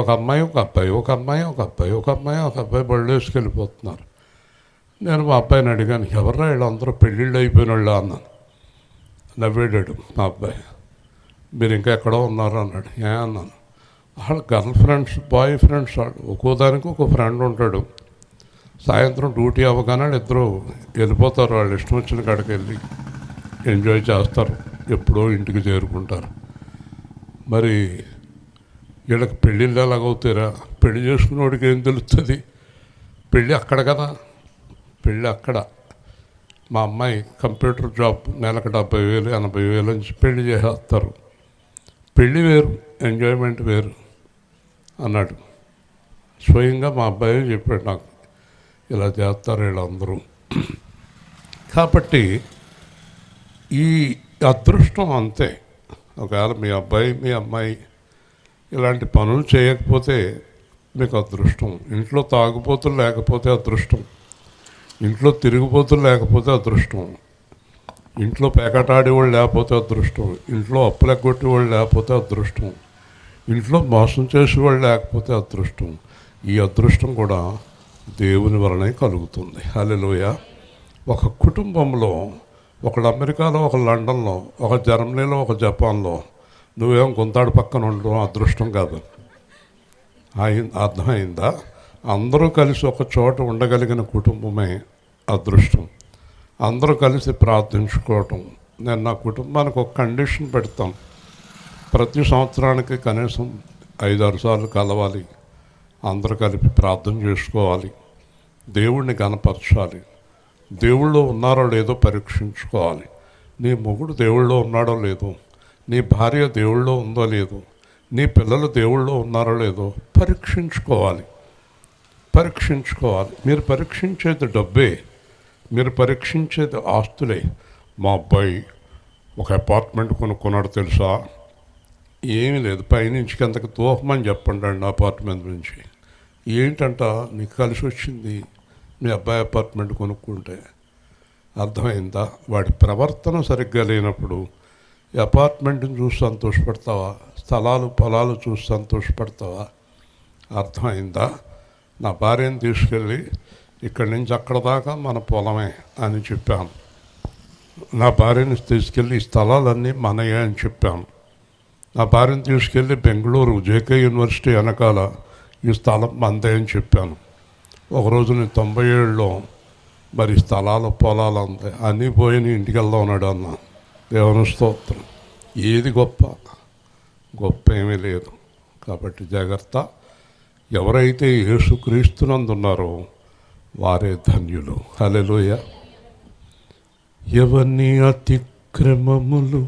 ఒక అమ్మాయి ఒక అబ్బాయి, ఒక అమ్మాయి ఒక అబ్బాయి, ఒక అమ్మాయి ఒక అబ్బాయి బళ్ళు వేసుకెళ్ళిపోతున్నారు. నేను మా అబ్బాయిని అడిగాను, ఎవర్రా వీళ్ళందరూ పెళ్ళిళ్ళు అయిపోయిన వాళ్ళు అన్నాను. నవ్వేడాడు మా అబ్బాయి. మీరు ఇంకా ఎక్కడో ఉన్నారు అన్నాడు. అన్నాను, వాళ్ళ గర్ల్ ఫ్రెండ్స్, బాయ్ ఫ్రెండ్స్, వాళ్ళు ఒక్కో దానికి ఒక ఫ్రెండ్ ఉంటాడు. సాయంత్రం డ్యూటీ అవ్వగానే ఇద్దరు వెళ్ళిపోతారు, వాళ్ళు ఇష్టం వచ్చిన కాడికి వెళ్ళి ఎంజాయ్ చేస్తారు, ఎప్పుడో ఇంటికి చేరుకుంటారు. మరి వీళ్ళకి పెళ్ళిళ్ళు ఎలాగవుతారా? పెళ్లి చేసుకున్నవాడికి ఏం తెలుస్తుంది? పెళ్ళి అక్కడ కదా, పెళ్ళి అక్కడ. మా అమ్మాయి కంప్యూటర్ జాబ్, నెలకు 70,000 80,000 నుంచి పెళ్లి చేసేస్తారు. పెళ్ళి వేరు, ఎంజాయ్మెంట్ వేరు అన్నాడు. స్వయంగా మా అబ్బాయి చెప్పాడు నాకు, ఇలా చేస్తారు వీళ్ళందరూ. కాబట్టి ఈ అదృష్టం అంతే. ఒకవేళ మీ అబ్బాయి మీ అమ్మాయి ఇలాంటి పనులు చేయకపోతే మీకు అదృష్టం. ఇంట్లో తాగుబోతులు లేకపోతే అదృష్టం, ఇంట్లో తిరిగిపోతులు లేకపోతే అదృష్టం, ఇంట్లో పేకటాడేవాళ్ళు లేకపోతే అదృష్టం, ఇంట్లో అప్పులెగ్గొట్టేవాళ్ళు లేకపోతే అదృష్టం, ఇంట్లో మోసం చేసేవాళ్ళు లేకపోతే అదృష్టం. ఈ అదృష్టం కూడా దేవుని వలనే కలుగుతుంది. హల్లెలూయా. ఒక కుటుంబంలో ఒకడు అమెరికాలో, ఒక లండన్లో, ఒక జర్మనీలో, ఒక జపాన్లో, నువ్వేం గుంతాడు పక్కన ఉండడం అదృష్టం కాదు. అర్థమైందా? అందరూ కలిసి ఒక చోట ఉండగలిగిన కుటుంబమే అదృష్టం. అందరూ కలిసి ప్రార్థించుకోవటం. నేను నా కుటుంబానికి ఒక కండిషన్ పెడతాను, ప్రతి సంవత్సరానికి కనీసం 5-6 సార్లు కలవాలి, అందరూ కలిపి ప్రార్థన చేసుకోవాలి, దేవుణ్ణి గణపరచాలి, దేవుళ్ళో ఉన్నారో లేదో పరీక్షించుకోవాలి. నీ మొగుడు దేవుళ్ళో ఉన్నాడో లేదో, నీ భార్య దేవుళ్ళో ఉందో లేదో, నీ పిల్లలు దేవుళ్ళో ఉన్నారో లేదో పరీక్షించుకోవాలి. మీరు పరీక్షించేది డబ్బే, మీరు పరీక్షించేది ఆస్తులే. మా అబ్బాయి ఒక అపార్ట్మెంట్ కొనుక్కున్నాడు తెలుసా? ఏమీ లేదు, పైనుంచి కిందకి తోహమని చెప్పండి అండి అపార్ట్మెంట్ నుంచి. ఏంటంట, నీకు కలిసి వచ్చింది మీ అబ్బాయి అపార్ట్మెంట్ కొనుక్కుంటే. అర్థమైందా? వాడి ప్రవర్తన సరిగ్గా లేనప్పుడు అపార్ట్మెంట్ని చూసి సంతోషపడతావా? స్థలాలు పొలాలు చూసి సంతోషపడతావా? అర్థమైందా? నా భార్యను తీసుకెళ్ళి ఇక్కడి నుంచి అక్కడ దాకా మన పొలమే అని చెప్పాను. నా భార్యని తీసుకెళ్ళి ఈ స్థలాలన్నీ మనయే అని చెప్పాను. నా భార్యను తీసుకెళ్ళి బెంగళూరు జేకే యూనివర్సిటీ వెనకాల ఈ స్థలం మందే అని చెప్పాను. ఒకరోజు నేను 97లో మరి స్థలాలు పొలాలు అంతే అన్నీ పోయి నీ ఇంటికి వెళ్దాం ఉన్నాడు అన్న. దేవుని స్తోత్రం. ఏది గొప్ప? గొప్ప ఏమీ లేదు. కాబట్టి జాగ్రత్త. ఎవరైతే యేసుక్రీస్తునందున్నారో వారే ధన్యులు. హల్లెలూయా. ఎవని అతిక్రమములు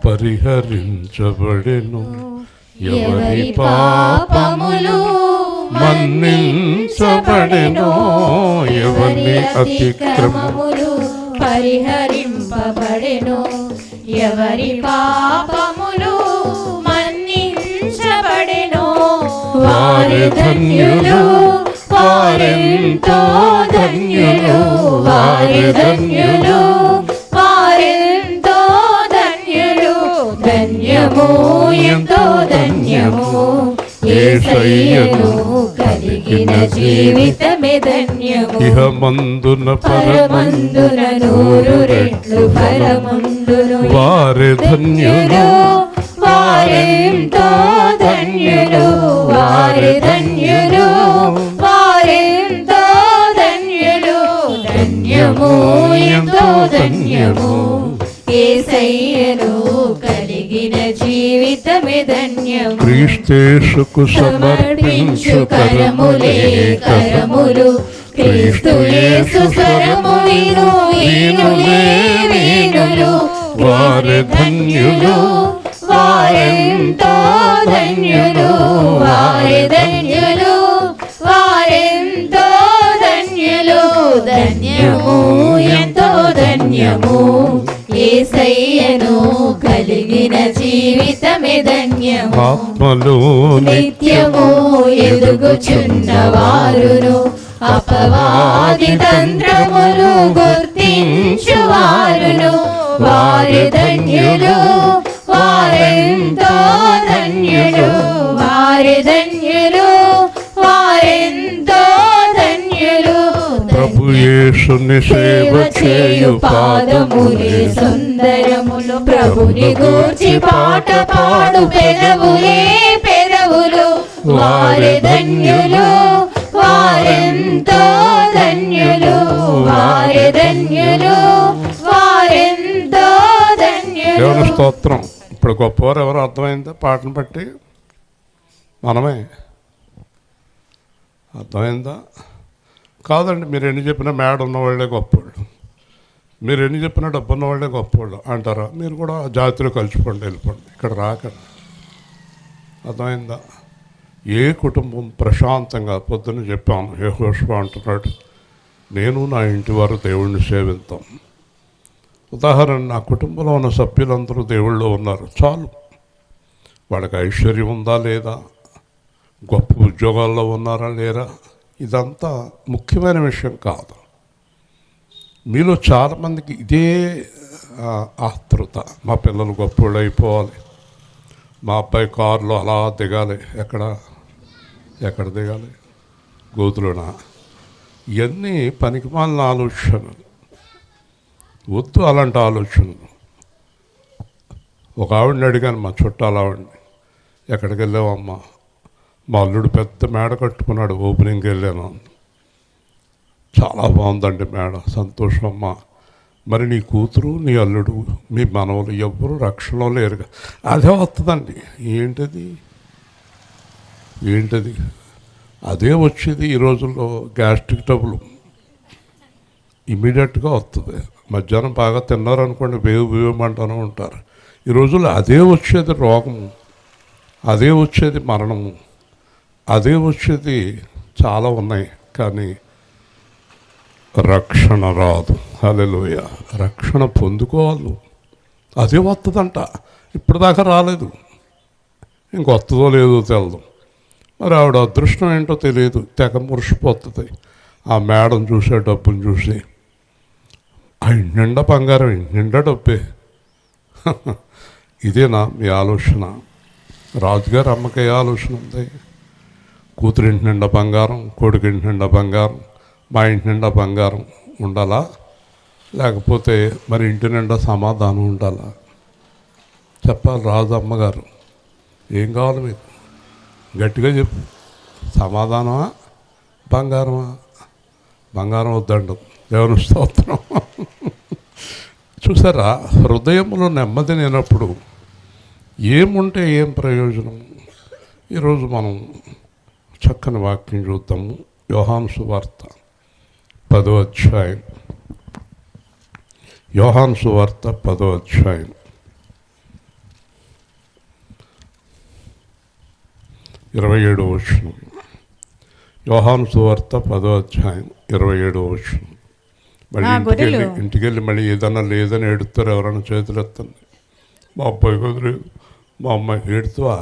పరిహరించబడెను, ఎవరి పాపములు మన్నించబడెను, ఎవరి అతిక్రమములు పరిహరింపబడెను, ఎవరి పాపములు మన్నించబడెను, వారి ధన్యులు, వారెంతో ధన్యులు, వారి ధన్యులు, వారెంతో ధన్యులు. ధన్యము ఎంతో ధన్యము, యేసయ్యను కలిగిన జీవితమే ధన్యము. ఇహమందున పరమందున 100 రెట్లు ఫలముందును. వారి ధన్యులు, వారెంతో ధన్యులు, వారి ధన్యులు, వారెంతో ధన్యులు. ధన్యము ఎంతో ధన్యము, యేసయ్యను కలిగిన జీవితమే ధన్యము. క్రీస్తేసుకు సమర్పించు కరములే కరములు, క్రీస్తు యేసు స్వరము విను వీణులే వీణులు. వారి ధన్యులు, వారెంతో ధన్యులు, వారి ధన్యులు, వారెంతో ధన్యులు. ధన్యము ఎంతో ధన్యము, యేసయ్యను కలిగిన జీవితమే ధన్యము. ఆత్మలో నిత్యము ఎదుగుచున్నవారును, అపవాది తంత్రములు గుర్తించువారును. వారి ధన్యులు, వారెంతో ధన్యులు, వారి వారి ధన్యులు, వారెంతో ధన్యులు. ప్రభు యేసుని సేవ చేయు పాదములే సుందరములు, ప్రభుని గూర్చి పాట పాడు పెదవులే పెదవులు. వారి ధన్యులు, వారెంతో ధన్యులు, వారి ధన్యులు, వారెంతో ధన్యులు. దేవుని స్తోత్రం. ఇప్పుడు గొప్పవారు ఎవరు అర్థమైందా? పాటను బట్టి మనమే. అర్థమైందా? కాదండి, మీరు ఎన్ని చెప్పినా మేడ ఉన్నవాళ్ళే గొప్పవాళ్ళు, మీరు ఎన్ని చెప్పినా డబ్బు ఉన్నవాళ్ళే గొప్పవాళ్ళు అంటారా? మీరు కూడా ఆ జాతిలో కలిసిపోండి, వెళ్ళిపోండి, ఇక్కడ రాకండి. అర్థమైందా? ఏ కుటుంబం ప్రశాంతంగా, పొద్దున్న చెప్పాను, యెహోషువ అంటున్నాడు, నేను నా ఇంటి వారు దేవుణ్ణి సేవిస్తాం. ఉదాహరణ, నా కుటుంబంలో ఉన్న సభ్యులందరూ దేవుళ్ళు ఉన్నారు, చాలు. వాళ్ళకి ఐశ్వర్యం ఉందా లేదా, గొప్ప ఉద్యోగాల్లో ఉన్నారా లేరా, ఇదంతా ముఖ్యమైన విషయం కాదు. మీలో చాలామందికి ఇదే ఆతృత, మా పిల్లలు గొప్పవాళ్ళు అయిపోవాలి, మా అబ్బాయి కారులో అలా దిగాలి. ఎక్కడ దిగాలి? గోతులోనా? ఇవన్నీ పనికిమాలిన ఆలోచనలు. వద్దు అలాంటి ఆలోచనలు. ఒక ఆవిడని అడిగాను, మా చుట్టాల ఆవిడని, ఎక్కడికి వెళ్ళావమ్మా? మా అల్లుడు పెద్ద మేడ కట్టుకున్నాడు, ఓపెనింగ్కి వెళ్ళాను. చాలా బాగుందండి మేడ, సంతోషం అమ్మా. మరి నీ కూతురు, నీ అల్లుడు, మీ మనవలు ఎవ్వరూ రక్షణలో లేరుగా. అదే వస్తుందండి. ఏంటది? అదే వచ్చేది ఈ రోజుల్లో. గ్యాస్ట్రిక్ ట్రబుల్ ఇమీడియట్గా వస్తుంది. మధ్యాహ్నం బాగా తిన్నారనుకోండి, వేయమంటూనే ఉంటారు. ఈ రోజుల్లో అదే వచ్చేది రోగము, అదే వచ్చేది మరణము, అదే వచ్చేది చాలా ఉన్నాయి. కానీ రక్షణ రాదు. హల్లెలూయా. రక్షణ పొందుకోవాలి, అదే వస్తుందంట. ఇప్పటిదాకా రాలేదు, ఇంకొస్తుందో లేదో తెలదు. మరి ఆవిడ అదృష్టం ఏంటో తెలియదు, తెగ మురిసిపోతుంది. ఆ మేడం చూసే, డబ్బును చూసి, ఆ ఇంటి నిండా బంగారం, ఇంటి నిండా డబ్బే. ఇదేనా మీ ఆలోచన? రాజుగారి అమ్మకి ఏ ఆలోచన ఉంది? కూతురు ఇంటి నిండా బంగారం, కొడుకు ఇంటి నిండా బంగారం, మా ఇంటి నిండా బంగారం ఉండాలా? లేకపోతే మరి ఇంటి నిండా సమాధానం ఉండాలా? చెప్పాలి రాజు అమ్మగారు. ఏం కావాలి మీకు? గట్టిగా చెప్పు. సమాధానమా, బంగారమా? బంగారం వద్దండు. దేవుని స్తోత్రం. చూసారా, హృదయంలో నెమ్మది లేనప్పుడు ఏముంటే ఏం ప్రయోజనం? ఈరోజు మనం చక్కని వాక్యం చూద్దాము. యోహాను సువార్త 10వ అధ్యాయం. యోహాను సువార్త 10వ అధ్యాయం 27వ వచనం. యోహాను సువార్త 10వ అధ్యాయం 27వ వచనం. మళ్ళీ ఇంటికెళ్ళి మళ్ళీ ఏదన్నా లేదని ఏడుతారు. ఎవరైనా చేతులు ఎత్తండి. మా అబ్బాయి కుదరదు, మా అమ్మాయి ఏడుతావా?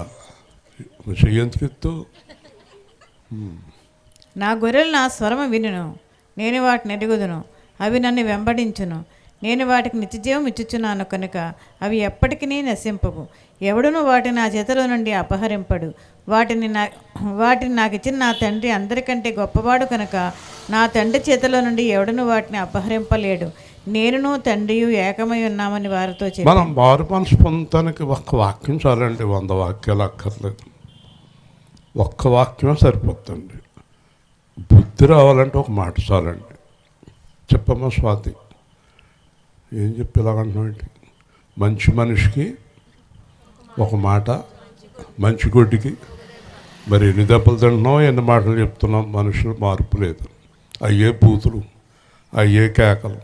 చెయ్యందుకు ఎత్తు. నా గొర్రెలు నా స్వరము వినును, నేను వాటిని ఎరుగుదును, అవి నన్ను వెంబడించును. నేను వాటికి నిత్యజీవం ఇచ్చుచున్నాను కనుక అవి ఎప్పటికీ నశింపవు. ఎవడును వాటిని నా చేతిలో నుండి అపహరింపడు. వాటిని నాకు ఇచ్చిన నా తండ్రి అందరికంటే గొప్పవాడు కనుక నా తండ్రి చేతిలో నుండి ఎవడును వాటిని అపహరింపలేడు. నేనును తండ్రియు ఏకమై ఉన్నామని వారితో చెప్పి. మనం మారు మనసు పొందటానికి ఒక్క వాక్యం చాలండి, 100 వాక్యాలు అక్కర్లేదు. ఒక్క వాక్యం సరిపోతుంది. బుద్ధి రావాలంటే ఒక మాట చాలండి. చెప్పమ్మా స్వాతి, ఏం చెప్పి ఇలాగంటున్నాంటి? మంచి మనిషికి ఒక మాట, మంచి గొడ్డికి మరి ఎన్ని దెబ్బలు తింటున్నాం, ఎన్ని మాటలు చెప్తున్నాం. మనుషులు మార్పు లేదు. అయ్యే బూతులు, అయ్యే కేకలు,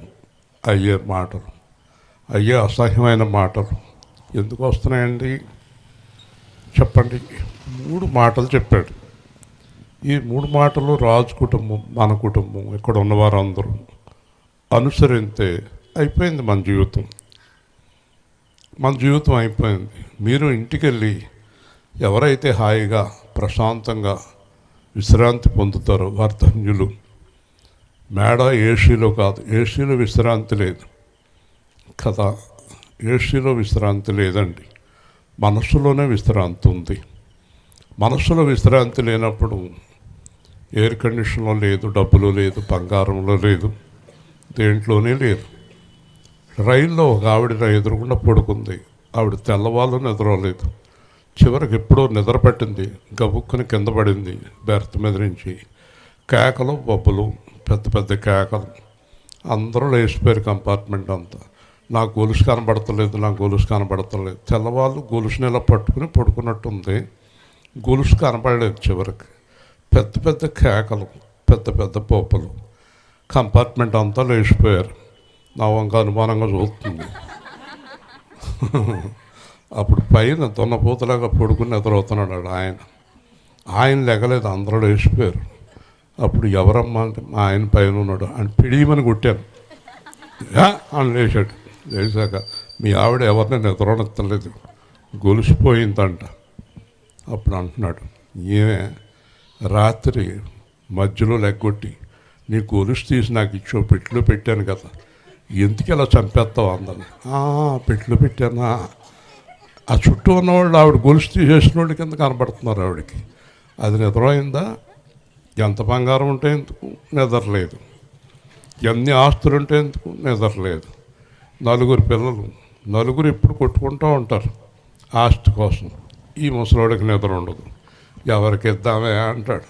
అయ్యే మాటలు, అయ్యే అసహ్యమైన మాటలు ఎందుకు వస్తున్నాయండి చెప్పండి? 3 మాటలు చెప్పాడు. ఈ 3 మాటలు రాజు కుటుంబం, మన కుటుంబం, ఇక్కడ ఉన్నవారందరూ అనుసరిస్తే అయిపోయింది మన జీవితం. మన జీవితం అయిపోయింది. మీరు ఇంటికెళ్ళి ఎవరైతే హాయిగా ప్రశాంతంగా విశ్రాంతి పొందుతారో వారు ధన్యులు. మేడ ఏసీలో కాదు, ఏసీలో విశ్రాంతి లేదు కదా, ఏసీలో విశ్రాంతి లేదండి. మనస్సులోనే విశ్రాంతి ఉంది. మనసులో విశ్రాంతి లేనప్పుడు ఎయిర్ కండిషన్లో లేదు, డబ్బులు లేదు, బంగారంలో లేదు, దేంట్లోనే లేదు. రైల్లో ఒక ఆవిడ నా ఎదురుగుండా పడుకుంది. ఆవిడ తెల్లవాళ్ళు నిద్రలేదు. చివరికి ఎప్పుడో నిద్ర పట్టింది, గబుక్కుని కింద పడింది బెర్త్ మీద నుంచి. కేకలు బొబ్బలు, పెద్ద పెద్ద కేకలు. అందరూ లేచిపోయారు కంపార్ట్మెంట్ అంతా. నాకు గొలుసు కనబడతలేదు, నాకు గొలుసు కనబడతలేదు. తెల్లవాళ్ళు గొలుసుని ఇలా పట్టుకుని పడుకున్నట్టుంది, గొలుసు కనపడలేదు. చివరికి పెద్ద పెద్ద కేకలు, పెద్ద పెద్ద పోపలు. కంపార్ట్మెంట్ అంతా లేచిపోయారు. నా వంక అనుమానంగా చూస్తుంది. అప్పుడు పైన దున్నపోతలాగా పడుకుని నిద్రవుతున్నాడు ఆయన లెగలేదు, అందరూ లేచిపోయారు. అప్పుడు ఎవరమ్మా అంటే మా ఆయన పైన ఉన్నాడు అని పిడియమని కొట్టాను. అని లేచాడు. లేచాక మీ ఆవిడ ఎవరిని నిద్రనెత్తలేదు, గొలిసిపోయిందంట. అప్పుడు అంటున్నాడు, ఏమే రాత్రి మధ్యలో లెగ్గొట్టి నీ గొలుసు తీసి నాకు ఇచ్చో, పెట్టులో పెట్టాను కదా, ఎందుకు ఇలా చంపేస్తావు అందని. పెట్టులో పెట్టానా? ఆ చుట్టూ ఉన్నవాళ్ళు ఆవిడ గొలుసు తీసేసిన వాళ్ళు కింద కనబడుతున్నారు ఆవిడకి. అది నిద్రపోయిందా? ఎంత బంగారం ఉంటే ఎందుకు నిద్రలేదు, ఎన్ని ఆస్తులు ఉంటే ఎందుకు నిద్రలేదు. 4 పిల్లలు, 4 ఎప్పుడు కొట్టుకుంటూ ఉంటారు ఆస్తి కోసం. ఈ ముసలోడికి నిద్ర ఉండదు. ఎవరికి ఇద్దామే అంటాడు.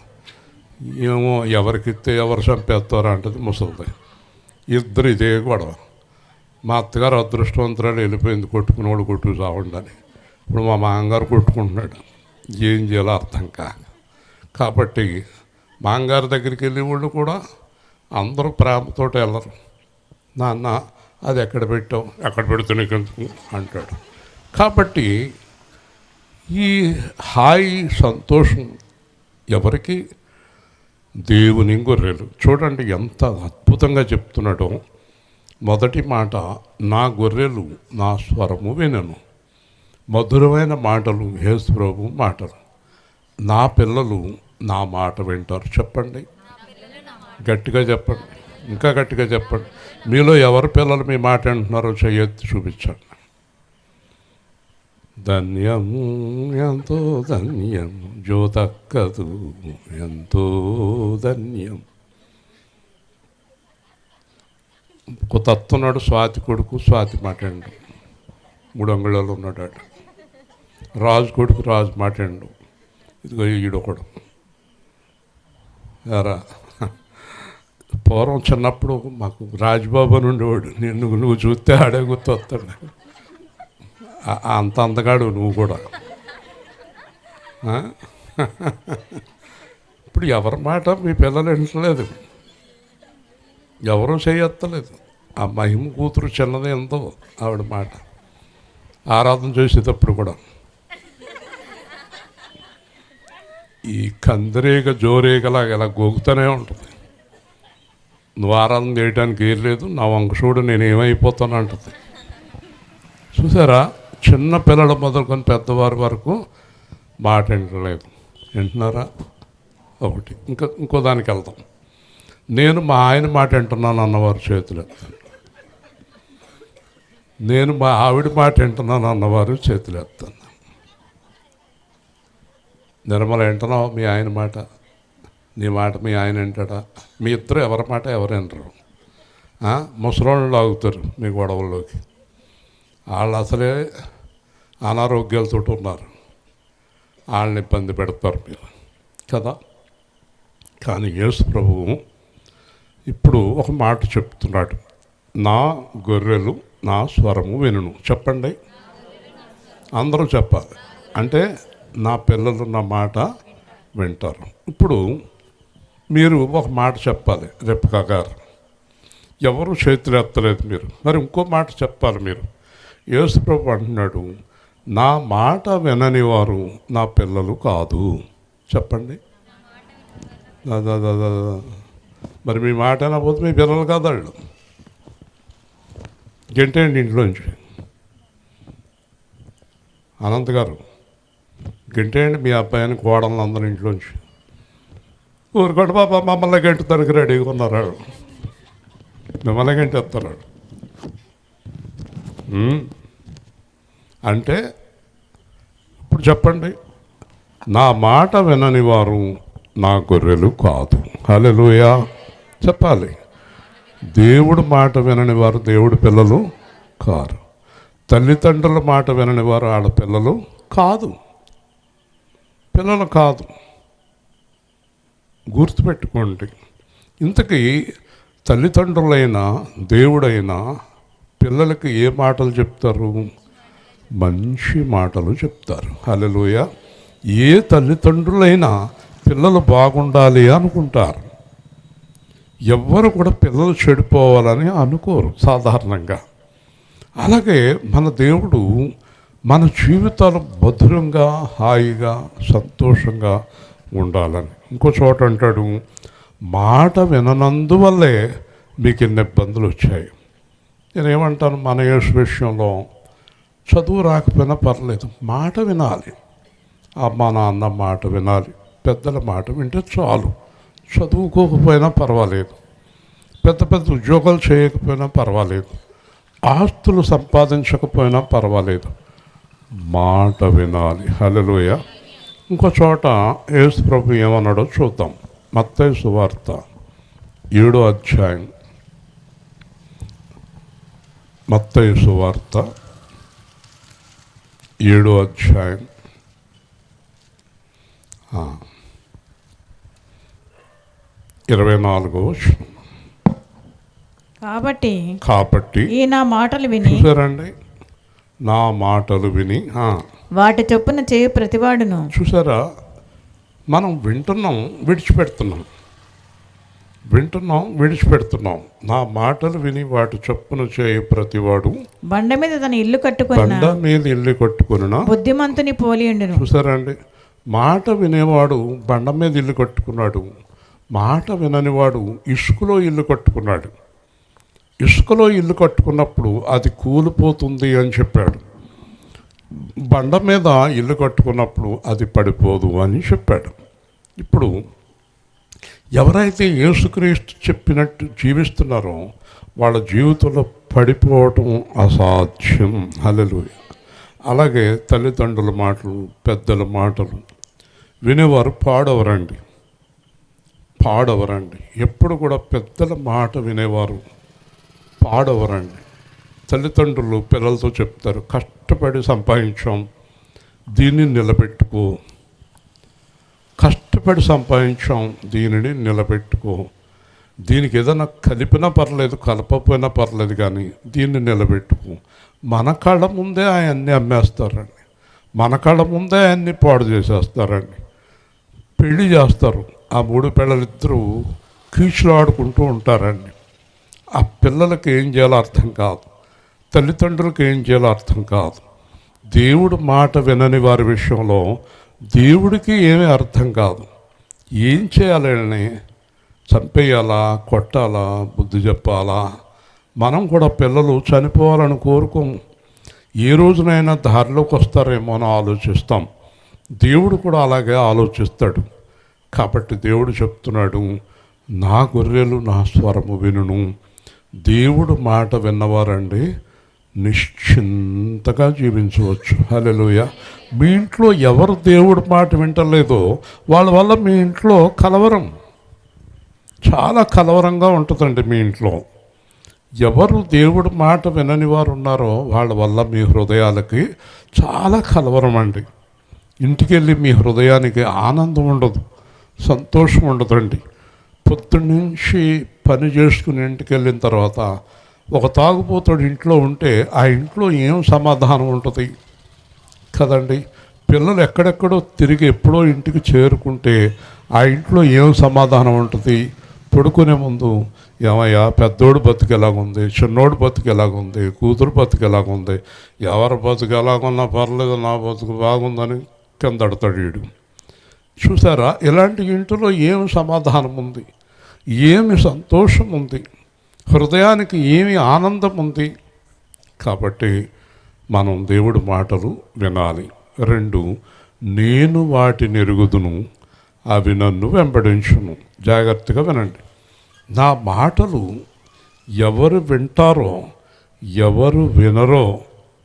ఏమో ఎవరికి ఇస్తే ఎవరు చంపేస్తారో అంటది ముసలిది. ఇద్దరు ఇదే గొడవ. మా అత్తగారు అదృష్టవంతురాలు వెళ్ళిపోయింది, కొట్టుకునేవాడు కొట్టుకు చావండి. ఇప్పుడు మా మామగారు కొట్టుకుంటున్నాడు, ఏం చేయాలో అర్థం కాక. కాబట్టి మామగారి దగ్గరికి వెళ్ళేవాళ్ళు కూడా అందరూ ప్రేమతో వెళ్ళరు. నాన్న అది ఎక్కడ పెట్టావు, ఎక్కడ పెడితే నీకు అంటాడు. కాబట్టి ఈ హాయి సంతోషం ఎవరికి? దేవుని గొర్రెలు. చూడండి ఎంత అద్భుతంగా చెప్తున్నాడో. మొదటి మాట, నా గొర్రెలు నా స్వరము వినను. మధురమైన మాటలు యేసు ప్రభు మాటలు. నా పిల్లలు నా మాట వింటారు. చెప్పండి, గట్టిగా చెప్పండి, ఇంకా గట్టిగా చెప్పండి. మీలో ఎవరి పిల్లలు మీ మాట వింటున్నారో చెయ్యెత్తి చూపించండి. ధన్యము, ఎంతో ధన్యం, జ్యోతక్కదు ఎంతో ధన్యం. ఒక తత్తున్నాడు, స్వాతి కొడుకు స్వాతి మాట్లాడు, 3 అంగుళాలు ఉన్నాడు. రాజు కొడుకు రాజు మాట్లాడు. ఇదిగో ఈడొకడు. ఎరా పూర్వం చిన్నప్పుడు మాకు రాజబాబు అని ఉండేవాడు. నువ్వు చూస్తే ఆడే గుర్తొస్తాడు. అంత అందగాడు నువ్వు కూడా. ఇప్పుడు ఎవరి మాట మీ పిల్లలు వింటలేదు, ఎవరూ చేయత్తలేదు. ఆ మహిమ కూతురు చిన్నది ఎంతో ఆవిడ మాట ఆరాధన చేసేటప్పుడు కూడా ఈ కందిరీగ జోరేగలాగా ఇలా గోగుతూనే ఉంటుంది. నువ్వు ఆరాధన చేయడానికి ఏం లేదు, నా వంశుడు నేను ఏమైపోతాను అంటుంది. చూసారా, చిన్న పిల్లలు మొదలుకొని పెద్దవారి వరకు మాట వింటలేదు. వింటున్నారా? ఒకటి. ఇంకో దానికి వెళ్దాం. నేను మా ఆయన మాట వింటున్నాను అన్నవారు చేతులు ఎత్తాను. నేను మా ఆవిడ మాట వింటున్నాను అన్నవారు చేతులు ఎత్తాను. నిర్మల వింటున్నావు మీ ఆయన మాట? నీ మాట మీ ఆయన వింటాడా? మీ ఇద్దరు ఎవరి మాట ఎవరు వినరు. ముసలోళ్ళు లాగుతారు మీ గొడవల్లోకి. వాళ్ళు అసలే అనారోగ్యాలతో ఉన్నారు, వాళ్ళని ఇబ్బంది పెడతారు మీరు కదా. కానీ యేసు ప్రభువు ఇప్పుడు ఒక మాట చెప్తున్నాడు, నా గొర్రెలు నా స్వరము వినును. చెప్పండి, అందరూ చెప్పాలి. అంటే నా పిల్లలు నా మాట వింటారు. ఇప్పుడు మీరు ఒక మాట చెప్పాలి. రెప్కా గారు ఎవరు చేతులు ఎత్తలేదు మీరు, మరి ఇంకో మాట చెప్పాలి మీరు. యేసు ప్రభు అంటున్నాడు, నా మాట వినని వారు నా పిల్లలు కాదు. చెప్పండి. మరి మీ మాట అనకపోతే మీ పిల్లలు కాదు వాళ్ళు. గంటేయండి ఇంట్లోంచి. అనంత్ గారు గంటేయండి మీ అబ్బాయిని కోడలను అందరూ ఇంట్లోంచి. ఊరుకోండి బాబా, మమ్మల్ని గంటుతానికి రెడీగా ఉన్నారు వాళ్ళు. మిమ్మల్ని గంటేస్తారు. అంటే ఇప్పుడు చెప్పండి, నా మాట వినని వారు నా గొర్రెలు కాదు. హల్లెలూయా చెప్పాలి. దేవుడు మాట వినని వారు దేవుడి పిల్లలు కారు. తల్లిదండ్రుల మాట వినని వారు వాళ్ళ పిల్లలు కాదు. పిల్లలు కాదు. గుర్తుపెట్టుకోండి. ఇంతకీ తల్లిదండ్రులైనా దేవుడైనా పిల్లలకి ఏ మాటలు చెప్తారు? మంచి మాటలు చెప్తారు. హల్లెలూయా. ఏ తల్లిదండ్రులైనా పిల్లలు బాగుండాలి అనుకుంటారు. ఎవ్వరు కూడా పిల్లలు చెడిపోవాలని అనుకోరు సాధారణంగా. అలాగే మన దేవుడు మన జీవితాలు భద్రంగా, హాయిగా, సంతోషంగా ఉండాలని. ఇంకో చోట అంటాడు, మాట విననందువల్లే మీకు ఇన్ని ఇబ్బందులు వచ్చాయి. నేనేమంటాను, మన యేసు విషయంలో చదువు రాకపోయినా పర్లేదు, మాట వినాలి. అమ్మ నాన్న మాట వినాలి. పెద్దల మాట వింటే చాలు. చదువుకోకపోయినా పర్వాలేదు, పెద్ద పెద్ద ఉద్యోగాలు చేయకపోయినా పర్వాలేదు, ఆస్తులు సంపాదించకపోయినా పర్వాలేదు, మాట వినాలి. హల్లెలూయా. ఇంకో చోట యేసు ప్రభు ఏమన్నాడో చూద్దాం. మత్తయి సువార్త 7వ అధ్యాయం. మత్తయి సువార్త 7వ అధ్యాయం 24వ వచనం. కాబట్టి ఈ నా మాటలు విని, చూసారండి, నా మాటలు విని వాటి చొప్పున చేయు ప్రతివాడును. చూసారా, మనం వింటున్నాం, విడిచిపెడుతున్నాం, వింటున్నాం, విడిచిపెడుతున్నాం. నా మాటలు విని వాటి చొప్పున చేయు ప్రతివాడు బండ మీద తన ఇల్లు కట్టుకుని, బండ మీద ఇల్లు కట్టుకున్న బుద్ధిమంతుని పోలి ఉండును. చూసారండి, మాట వినేవాడు బండ మీద ఇల్లు కట్టుకున్నాడు. మాట విననివాడు ఇసుకలో ఇల్లు కట్టుకున్నాడు. ఇసుకలో ఇల్లు కట్టుకున్నప్పుడు అది కూలిపోతుంది అని చెప్పాడు. బండ మీద ఇల్లు కట్టుకున్నప్పుడు అది పడిపోదు అని చెప్పాడు. ఇప్పుడు ఎవరైతే యేసుక్రీస్తు చెప్పినట్టు జీవిస్తున్నారో వాళ్ళ జీవితంలో పడిపోవటం అసాధ్యం. హల్లెలూయా. అలాగే తల్లిదండ్రుల మాటలు, పెద్దల మాటలు వినేవారు పాడవరండి. ఎప్పుడు కూడా పెద్దల మాట వినేవారు పాడవరండి. తల్లిదండ్రులు పిల్లలతో చెప్తారు, కష్టపడి సంపాదించాం, దీన్ని నిలబెట్టుకో. కష్టపడి సంపాదించాం, దీనిని నిలబెట్టుకో. దీనికి ఏదైనా కలిపినా పర్లేదు, కలపకపోయినా పర్లేదు, కానీ దీన్ని నిలబెట్టుకో. మన కళ్ళ ముందే అవన్నీ అమ్మేస్తారండి. మన కళ్ళ ముందే అవన్నీ పాడు చేసేస్తారండి. పెళ్లి చేస్తారు, ఆ 3 పిల్లలిద్దరూ కీచులాడుకుంటూ ఉంటారండి. ఆ పిల్లలకి ఏం చేయాలో అర్థం కాదు, తల్లిదండ్రులకు ఏం చేయాలో అర్థం కాదు. దేవుడు మాట వినని వారి విషయంలో దేవుడికి ఏమీ అర్థం కాదు. ఏం చేయాలని, చంపేయాలా, కొట్టాలా, బుద్ధి చెప్పాలా? మనం కూడా పిల్లలు చనిపోవాలని కోరుకోము. ఏ రోజునైనా దారిలోకి వస్తారేమో అని ఆలోచిస్తాం. దేవుడు కూడా అలాగే ఆలోచిస్తాడు. కాబట్టి దేవుడు చెప్తున్నాడు, నా గొర్రెలు నా స్వరము వినును. దేవుడు మాట విన్నవారండి నిశ్చింతగా జీవించవచ్చు. హల్లెలూయా. మీ ఇంట్లో ఎవరు దేవుడి మాట వింటలేదో వాళ్ళ వల్ల మీ ఇంట్లో కలవరం, చాలా కలవరంగా ఉంటుందండి. మీ ఇంట్లో ఎవరు దేవుడి మాట వినని వారు ఉన్నారో వాళ్ళ వల్ల మీ హృదయాలకి చాలా కలవరం అండి. ఇంటికి వెళ్ళి మీ హృదయానికి ఆనందం ఉండదు, సంతోషం ఉండదండి. పొద్దున్నుంచి పని చేసుకుని ఇంటికి వెళ్ళిన తర్వాత ఒక తాగుబోతుడు ఇంట్లో ఉంటే ఆ ఇంట్లో ఏం సమాధానం ఉంటుంది కదండి. పిల్లలు ఎక్కడెక్కడో తిరిగి ఎప్పుడో ఇంటికి చేరుకుంటే ఆ ఇంట్లో ఏం సమాధానం ఉంటుంది? పడుకునే ముందు, ఏమయ్యా పెద్దోడు బతుకు ఎలాగుంది, చిన్నోడు బతుకు ఎలాగుంది, కూతురు బతుకు ఎలాగుంది, ఎవరి బతుకు ఎలాగున్నా పర్లేదు, నా బతుకు బాగుందని కిందడతాడు వీడు. చూసారా, ఇలాంటి ఇంటిలో ఏమి సమాధానం ఉంది, ఏమి సంతోషం ఉంది, హృదయానికి ఏమి ఆనందం ఉంది? కాబట్టి మనం దేవుడి మాటలు వినాలి. 2, నేను వాటిని ఎరుగుదును, అవి నన్ను వెంబడించును. జాగ్రత్తగా వినండి. నా మాటలు ఎవరు వింటారో ఎవరు వినరో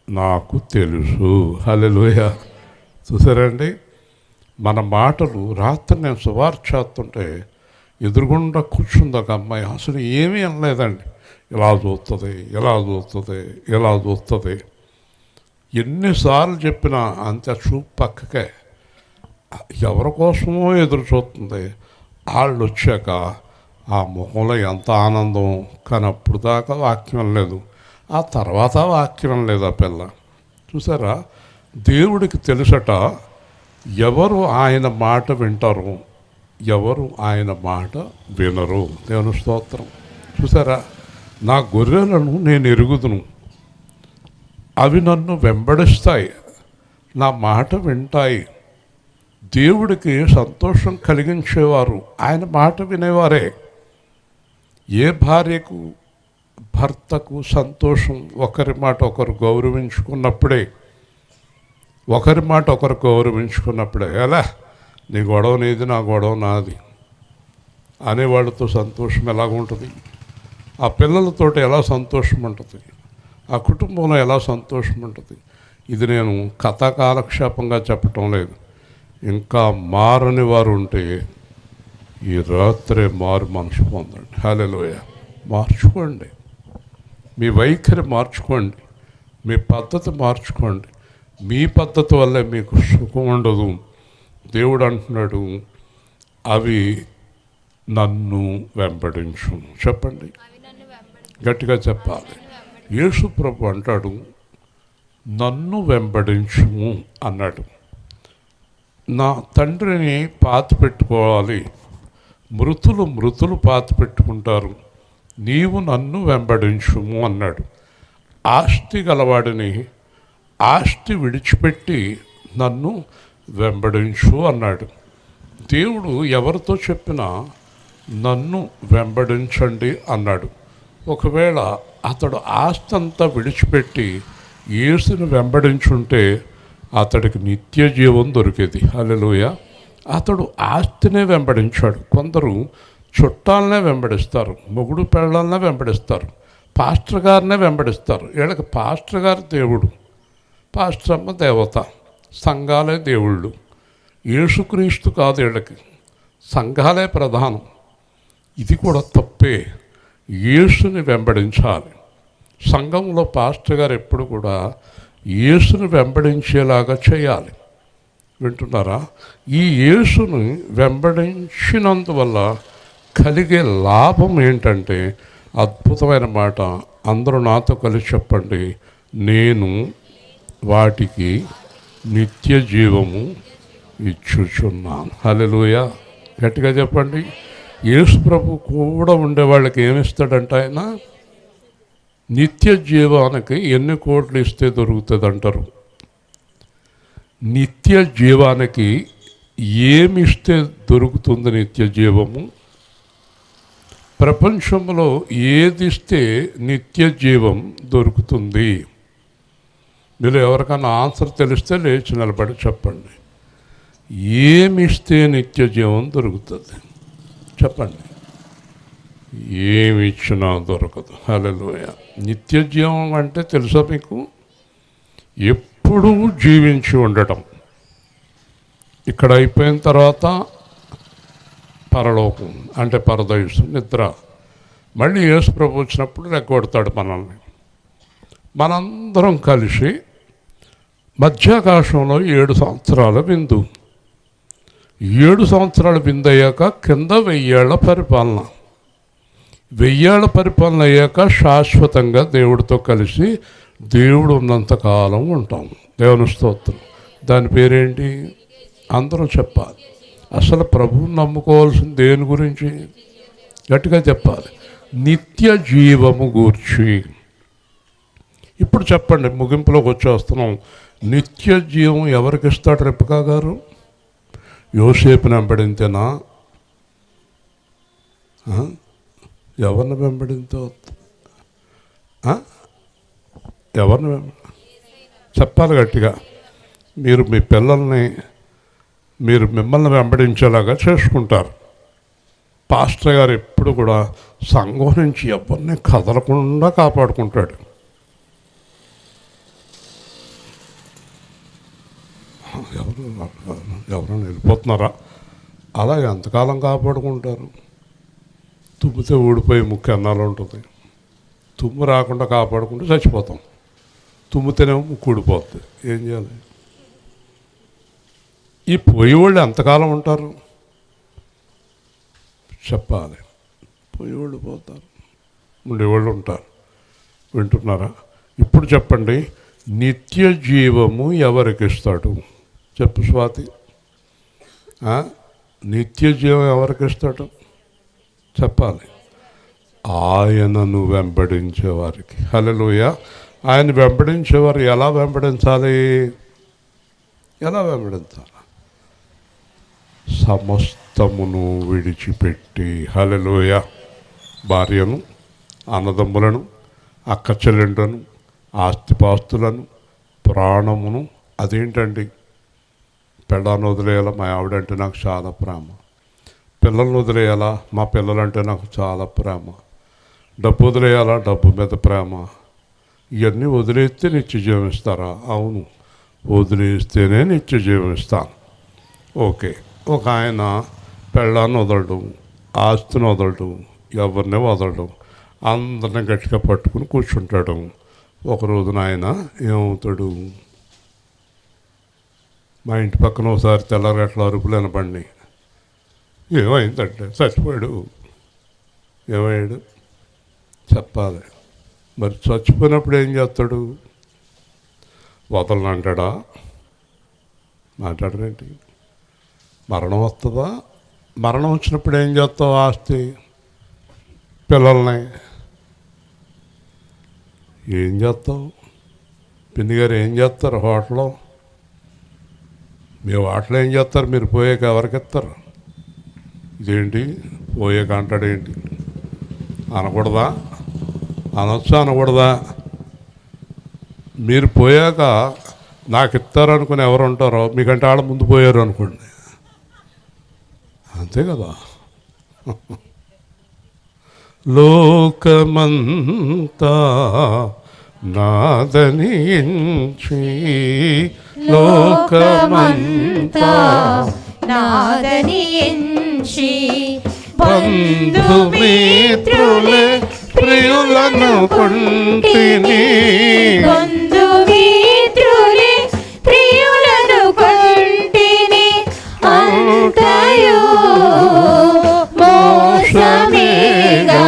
నాకు తెలుసు. హల్లెలూయా. చూసారండి, మన మాటలు రాత్రి నేను సువార్త చేస్తుంటే ఎదురుగుండా కూర్చుంది ఒక అమ్మాయి, అసలు ఏమీ అనలేదండి. ఇలా చూస్తుంది, ఇలా చూస్తుంది, ఇలా చూస్తుంది. ఎన్నిసార్లు చెప్పినా అంతే చూపు పక్కకే. ఎవరి కోసమో ఎదురు చూస్తుంది. వాళ్ళు వచ్చాక ఆ ముఖంలో ఎంత ఆనందం. కానీ అప్పుడు దాకా వాక్యం లేదు, ఆ తర్వాత వాక్యం లేదు. ఆ పిల్ల చూసారా, దేవుడికి తెలుసట ఎవరు ఆయన మాట వింటారు, ఎవరు ఆయన మాట వినరు. దేవుని స్తోత్రం. చూసారా, నా గొర్రెలను నేను ఎరుగుదును, అవి నన్ను వెంబడిస్తాయి, నా మాట వింటాయి. దేవుడికి సంతోషం కలిగించేవారు ఆయన మాట వినేవారే. ఏ భార్యకు భర్తకు సంతోషం? ఒకరి మాట ఒకరు గౌరవించుకున్నప్పుడే, ఒకరి మాట ఒకరు గౌరవించుకున్నప్పుడే. ఎలా నీ గొడవ నీది, నా గొడవ నాది అనేవాళ్ళతో సంతోషం ఎలాగుంటుంది? ఆ పిల్లలతోటి ఎలా సంతోషం ఉంటుంది? ఆ కుటుంబంలో ఎలా సంతోషం ఉంటుంది? ఇది నేను కథాకాలక్షేపంగా చెప్పటం లేదు. ఇంకా మారని వారు ఉంటే ఈ రాత్రే మారు మనసు పొందండి. హల్లెలూయా. మార్చుకోండి, మీ వైఖరి మార్చుకోండి, మీ పద్ధతి మార్చుకోండి. మీ పద్ధతి వల్లే మీకు సుఖం ఉండదు. దేవుడు అంటున్నాడు, అవి నన్ను వెంబడించు. చెప్పండి, గట్టిగా చెప్పాలి. యేసు ప్రభు అంటాడు, నన్ను వెంబడించుము అన్నాడు. నా తండ్రిని పాతి పెట్టుకోవాలి, మృతులు పాతి పెట్టుకుంటారు, నీవు నన్ను వెంబడించుము అన్నాడు. ఆస్తి గలవాడిని ఆస్తి విడిచిపెట్టి నన్ను వెంబడించు అన్నాడు. దేవుడు ఎవరితో చెప్పినా నన్ను వెంబడించండి అన్నాడు. ఒకవేళ అతడు ఆస్తి అంతా విడిచిపెట్టి యేసుని వెంబడించుంటే అతడికి నిత్య జీవం దొరికేది. హల్లెలూయా. అతడు ఆస్తినే వెంబడించాడు. కొందరు చుట్టాలనే వెంబడిస్తారు, మొగుడు పెళ్ళాలనే వెంబడిస్తారు, పాస్టర్ గారినే వెంబడిస్తారు. వీళ్ళకి పాస్టర్ గారు దేవుడు, పాస్టర్ అమ్మ దేవత, సంఘాలే దేవుళ్ళు. యేసుక్రీస్తు కాదు వీళ్ళకి, సంఘాలే ప్రధానం. ఇది కూడా తప్పే. యేసుని వెంబడించాలి. సంఘంలో పాస్టర్ గారు ఎప్పుడు కూడా యేసుని వెంబడించేలాగా చేయాలి. వింటున్నారా? ఈ యేసుని వెంబడించినందువల్ల కలిగే లాభం ఏంటంటే అద్భుతమైన మాట. అందరూ నాతో కలిసి చెప్పండి, నేను వాటికి నిత్య జీవము ఇచ్చుచున్నాను. హల్లెలూయా. గట్టిగా చెప్పండి. యేసు ప్రభు కూడా ఉండే వాళ్ళకి ఏమిస్తాడంట? ఆయన నిత్య జీవానికి ఎన్ని కోట్లు ఇస్తే దొరుకుతుంది అంటారు? నిత్య జీవానికి ఏమిస్తే దొరుకుతుంది నిత్య జీవము? ప్రపంచంలో ఏదిస్తే నిత్య జీవం దొరుకుతుంది? మీరు ఎవరికైనా ఆన్సర్ తెలిస్తే లేచి నిలబడి చెప్పండి. ఏమిస్తే నిత్య జీవం దొరుకుతుంది? చెప్పండి. ఏమి ఇచ్చినా దొరకదు. హల్లెలూయా. నిత్య జీవం అంటే తెలుసా మీకు? ఎప్పుడూ జీవించి ఉండటం. ఇక్కడ అయిపోయిన తర్వాత పరలోకం అంటే పరదైసు, నిద్ర. మళ్ళీ యేసు ప్రభు వచ్చినప్పుడు రెగ్గొడతాడు మనల్ని. మనందరం కలిసి మధ్యాకాశంలో 7 సంవత్సరాల విందు. 7 సంవత్సరాల విందు అయ్యాక కింద 1000 ఏళ్ల పరిపాలన. 1000 ఏళ్ల పరిపాలన అయ్యాక శాశ్వతంగా దేవుడితో కలిసి దేవుడు ఉన్నంతకాలం ఉంటాం. దేవుని స్తోత్రం. దాని పేరేంటి? అందరూ చెప్పాలి. అసలు ప్రభువుని నమ్ముకోవాల్సింది దేని గురించి? గట్టిగా చెప్పాలి. నిత్య జీవము గూర్చి. ఇప్పుడు చెప్పండి, ముగింపులోకి వచ్చేస్తున్నాం. నిత్య జీవం ఎవరికి ఇస్తాడు రెప్పకా గారు? యోసేపుని వెంబడింతేనా? ఎవరిని వెంబడింతో? ఎవరిని చెప్పాలి గట్టిగా. మీరు మీ పిల్లల్ని మీరు మిమ్మల్ని వెంబడించేలాగా చేసుకుంటారు. పాస్టర్ గారు ఎప్పుడు కూడా సంఘం నుంచి ఎవరిని కదలకుండా కాపాడుకుంటాడు. ఎవరైనా వెళ్ళిపోతున్నారా? అలా ఎంతకాలం కాపాడుకుంటారు? తుమ్మితే ఊడిపోయి ముక్కు ఎన్నాళ్ళు ఉంటుంది. తుమ్ము రాకుండా కాపాడుకుంటే చచ్చిపోతాం. తుమ్మితేనేమో ముక్కు ఊడిపోతుంది. ఏం చేయాలి? ఈ పోయేవాళ్ళు ఎంతకాలం ఉంటారు చెప్పాలి. పోయేవాళ్ళు పోతారు, ఉండేవాళ్ళు ఉంటారు. వింటున్నారా? ఇప్పుడు చెప్పండి, నిత్య జీవము ఎవరికి ఇస్తాడు? చెప్పు స్వాతి. నిత్య జీవం ఎవరికి ఇస్తాడు చెప్పాలి. ఆయనను వెంబడించేవారికి. హల్లెలూయా. ఆయన వెంబడించేవారు ఎలా వెంబడించాలి? ఎలా వెంబడించాలి? సమస్తమును విడిచిపెట్టి. హల్లెలూయా. భార్యను, అన్నదమ్ములను, అక్క చెల్లెండ్లను, ఆస్తిపాస్తులను, ప్రాణమును. అదేంటండి? పెళ్ళాన్ని వదిలేయాలా? మా ఆవిడంటే నాకు చాలా ప్రేమ. పిల్లల్ని వదిలేయాలా? మా పిల్లలంటే నాకు చాలా ప్రేమ. డబ్బు వదిలేయాలా? డబ్బు మీద ప్రేమ. ఇవన్నీ వదిలేస్తే నిత్య జీవం ఇస్తారా? అవును, వదిలేస్తేనే నిత్య జీవం ఇస్తాను. ఓకే. ఒక ఆయన పెళ్ళాన్ని వదలడం, ఆస్తిని వదలడం, ఎవరిని వదలడం, అందరిని గట్టిగా పట్టుకుని కూర్చుంటాడు. ఒక రోజున ఆయన ఏమవుతాడు? మా ఇంటి పక్కన ఒకసారి తెల్లరగట్ల అరుపులు వినపడి, ఏమైందంటే చచ్చిపోయాడు. ఏమయ్యాడు చెప్పాలి. మరి చచ్చిపోయినప్పుడు ఏం చేస్తాడు? వదలనంటాడా? మాట్లాడరేంటి? మరణం వస్తుందా? మరణం వచ్చినప్పుడు ఏం చేస్తావు? ఆస్తి, పిల్లల్ని ఏం చేస్తావు? పిన్ని గారు ఏం చేస్తారు హోటల్లో? మీ హోటల్ ఏం చేస్తారు? మీరు పోయాక ఎవరికి ఇస్తారు? ఇదేంటి పోయాక అంటాడేంటి? అనకూడదా? అనొచ్చా అనకూడదా? మీరు పోయాక నాకు ఇస్తారనుకుని ఎవరు ఉంటారో మీకంటే ఆడ ముందు పోయారు అనుకోండి. అంతే కదా. లోకమంతా నాదనించి, లోకమంతా నాదనించి, బంధుమిత్రులే ప్రియులను కొంటిని, బంధుమిత్రులే ప్రియులను కొంటిని, అంతయు మోసమేగా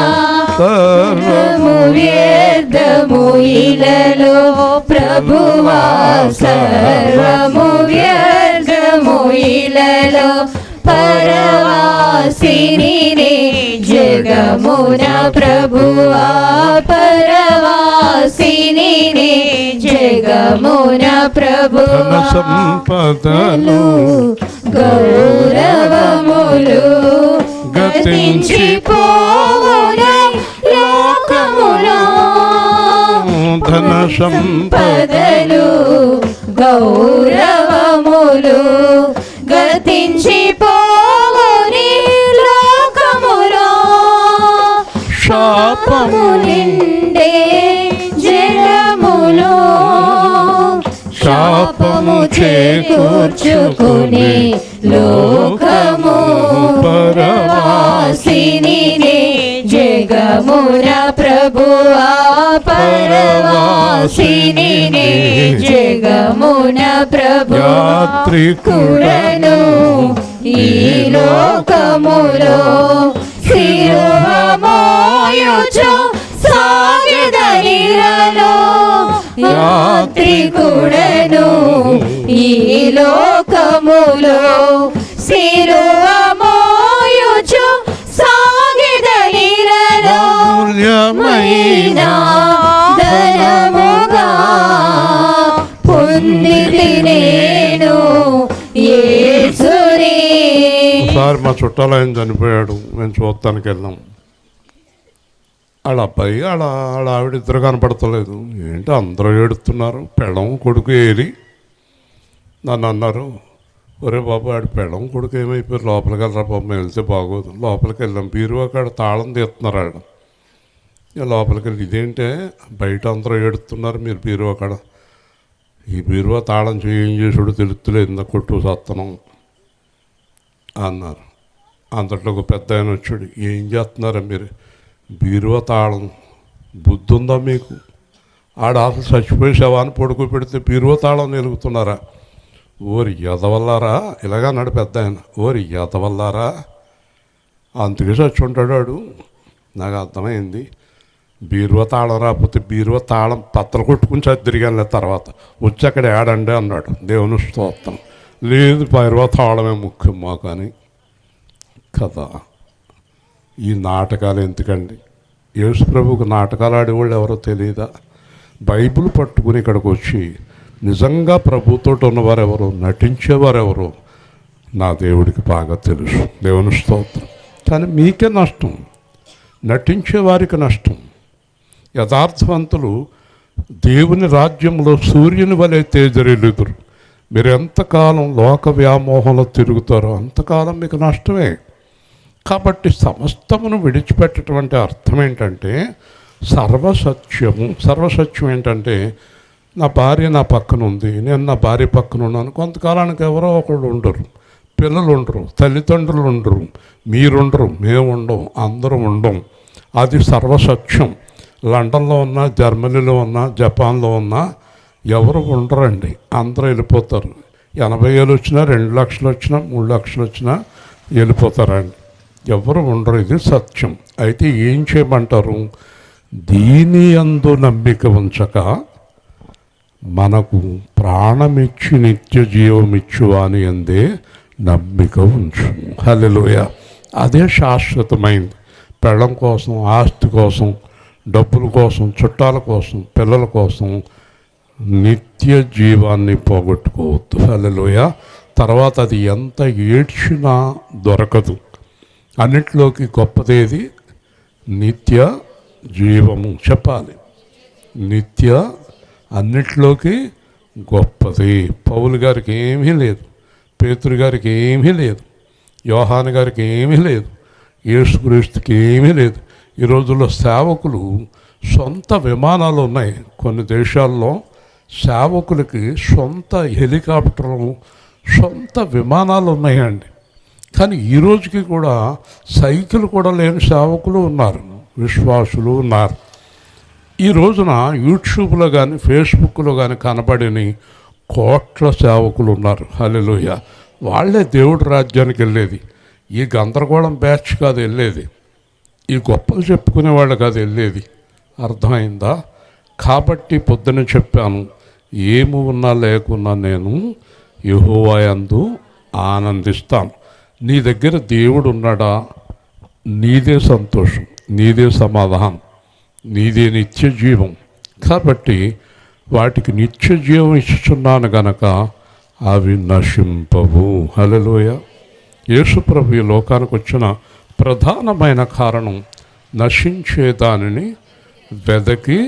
సర్వము వ్యర్థము ఇలలో ప్రభువా, సర్వము వ్యర్థము ఇలలో పరవాసిని జగమున ప్రభువా, పరవాసిని జగమున ప్రభువా. సంపదలు గౌరవములు గతించిపోవును లోకములో, ధన సంపదలు గౌరవములు గతించిపోవుని లోకములో, శాపము నిండే జలములో, శాపము చేకూర్చుకుని లోకము పరవాసిని జగమున ప్రభువా, పరవాసిని జగమున ప్రభువా. యాత్రికుడను ఈ లోకములో శిలువ మోయుచు సాగెదనిలలో, యాత్రికుడను ఈ లోకములో శిలువ మోయుచు సాగెదనిలలో, మైనా ధనముగా పొందితి నేను యేసుని. ఒకసారి మా చుట్టాలు ఆయన చనిపోయాడు. మేము చూడటానికి వెళ్ళాం. వాళ్ళ అబ్బాయి వాళ్ళ ఆవిడ ఇద్దరు కనపడతలేదు. ఏంటి అందరూ ఏడుస్తున్నారు. పెళ్ళం కొడుకు ఏరి నన్ను అన్నారు, ఒరే బాబు ఆడి పెళ్ళం కొడుకు ఏమైపోయారు, లోపలికి వెళ్ళరా బాబు, మేము వెళ్తే బాగోదు. లోపలికి వెళ్ళాం. బీరువా కాడ తాళం తీస్తున్నారు ఆడ. లోపలికి వెళ్ళి ఇదేంటే బయట అందరూ ఏడుస్తున్నారు, మీరు బీరువా కాడ. ఈ బీరువా తాళం ఏం చేసుడు తెలుస్తలేదు, ఇంత కొట్టు సత్తనం. అన్నారు. అంతట్లో ఒక పెద్ద ఆయన వచ్చాడు, ఏం చేస్తున్నారా మీరు, బీరువా తాళం బుద్ధి ఉందా మీకు, ఆడ అసలు చచ్చిపోయి శవాన్ని పడుకో పెడితే బీరువా తాళం నిలుగుతున్నారా, ఓరి ఎదవల్లారా, ఇలాగా అన్నాడు పెద్ద ఆయన, ఓరి ఎదవల్లారా, అందుకే చచ్చి ఉంటాడు వాడు. నాకు అర్థమైంది, బీరువా తాళం రాకపోతే బీరువా తాళం పత్తలు కొట్టుకుని తిరిగాను, తర్వాత వచ్చి అక్కడ ఏడండి అన్నాడు. దేవుని స్తోత్రం. లేదు, బీరువా తాళమే ముఖ్యం మాకు అని కదా. ఈ నాటకాలు ఎందుకండి? యేసు ప్రభువుకు నాటకాలు ఆడేవాళ్ళు ఎవరో తెలియదా? బైబిల్ పట్టుకుని ఇక్కడికి వచ్చి నిజంగా ప్రభుతో ఉన్నవారు ఎవరు, నటించేవారు ఎవరు, నా దేవుడికి బాగా తెలుసు. దేవుని స్తోత్రం. కానీ మీకే నష్టం, నటించే వారికి నష్టం. యథార్థవంతులు దేవుని రాజ్యంలో సూర్యుని వలె తేజరిల్లుదురు. మీరు ఎంతకాలం లోక వ్యామోహంలో తిరుగుతారో అంతకాలం మీకు నష్టమే. కాబట్టి సమస్తమును విడిచిపెట్టడం అంటే అర్థం ఏంటంటే సర్వసత్యము. సర్వసత్యం ఏంటంటే నా భార్య నా పక్కన ఉంది, నేను నా భార్య పక్కన ఉన్నాను. కొంతకాలానికి ఎవరో ఒకళ్ళు ఉండరు, పిల్లలు ఉండరు, తల్లిదండ్రులు ఉండరు, మీరుండరు, మేము ఉండం, అందరం ఉండం. అది సర్వసత్యం. లండన్లో ఉన్నా, జర్మనీలో ఉన్నా, జపాన్లో ఉన్నా ఎవరు ఉండరండి, అందరూ వెళ్ళిపోతారు. 80,000 వచ్చినా, 2 లక్షలు వచ్చినా, 3 లక్షలు వచ్చినా వెళ్ళిపోతారండి, ఎవరు ఉండరు. ఇది సత్యం. అయితే ఏం చేయమంటారు? దీని యందు నమ్మిక ఉంచక మనకు ప్రాణమిచ్చి నిత్య జీవమిచ్చు అని అందే నమ్మిక ఉంచు. హల్లెలూయా. అదే శాశ్వతమైంది. పెళ్ళం కోసం, ఆస్తి కోసం, డబ్బుల కోసం, చుట్టాల కోసం, పిల్లల కోసం నిత్య జీవాన్ని పోగొట్టుకోవద్దు. హల్లెలూయా. తర్వాత అది ఎంత ఏడ్చినా దొరకదు. అన్నిట్లోకి గొప్పదేది? నిత్య జీవము. చెప్పాలి, నిత్య అన్నిట్లోకి గొప్పది. పౌలు గారికి ఏమీ లేదు, పేతురు గారికి ఏమీ లేదు, యోహాను గారికి ఏమీ లేదు, యేసుక్రీస్తుకి ఏమీ లేదు. ఈ రోజుల్లో సేవకులు సొంత విమానాలు ఉన్నాయి. కొన్ని దేశాల్లో సేవకులకి సొంత హెలికాప్టర్లు, సొంత విమానాలు ఉన్నాయండి. కానీ ఈ రోజుకి కూడా సైకిల్ కూడా లేని సేవకులు ఉన్నారు, విశ్వాసులు ఉన్నారు. ఈ రోజున యూట్యూబ్లో కానీ ఫేస్బుక్లో కానీ కనబడిని కోట్ల సేవకులు ఉన్నారు. హల్లెలూయా. వాళ్ళే దేవుడి రాజ్యానికి వెళ్ళేది. ఈ గందరగోళం బ్యాచ్ కాదు వెళ్ళేది, ఈ గొప్పలు చెప్పుకునే వాళ్ళు కాదు వెళ్ళేది. అర్థమైందా? కాబట్టి పొద్దున చెప్పాను, ఏమి ఉన్నా లేకున్నా నేను యెహోవా యందు ఆనందిస్తాను. నీ దగ్గర దేవుడు ఉన్నాడా, నీదే సంతోషం, నీదే సమాధానం, నీదే నిత్య జీవం. కాబట్టి వాటికి నిత్య జీవం ఇచ్చుచున్నాను గనక అవి నశింపవు. హల్లెలూయా. యేసు ప్రభు ఈ లోకానికి వచ్చిన ప్రధానమైన కారణం నశించే దానిని వెదకి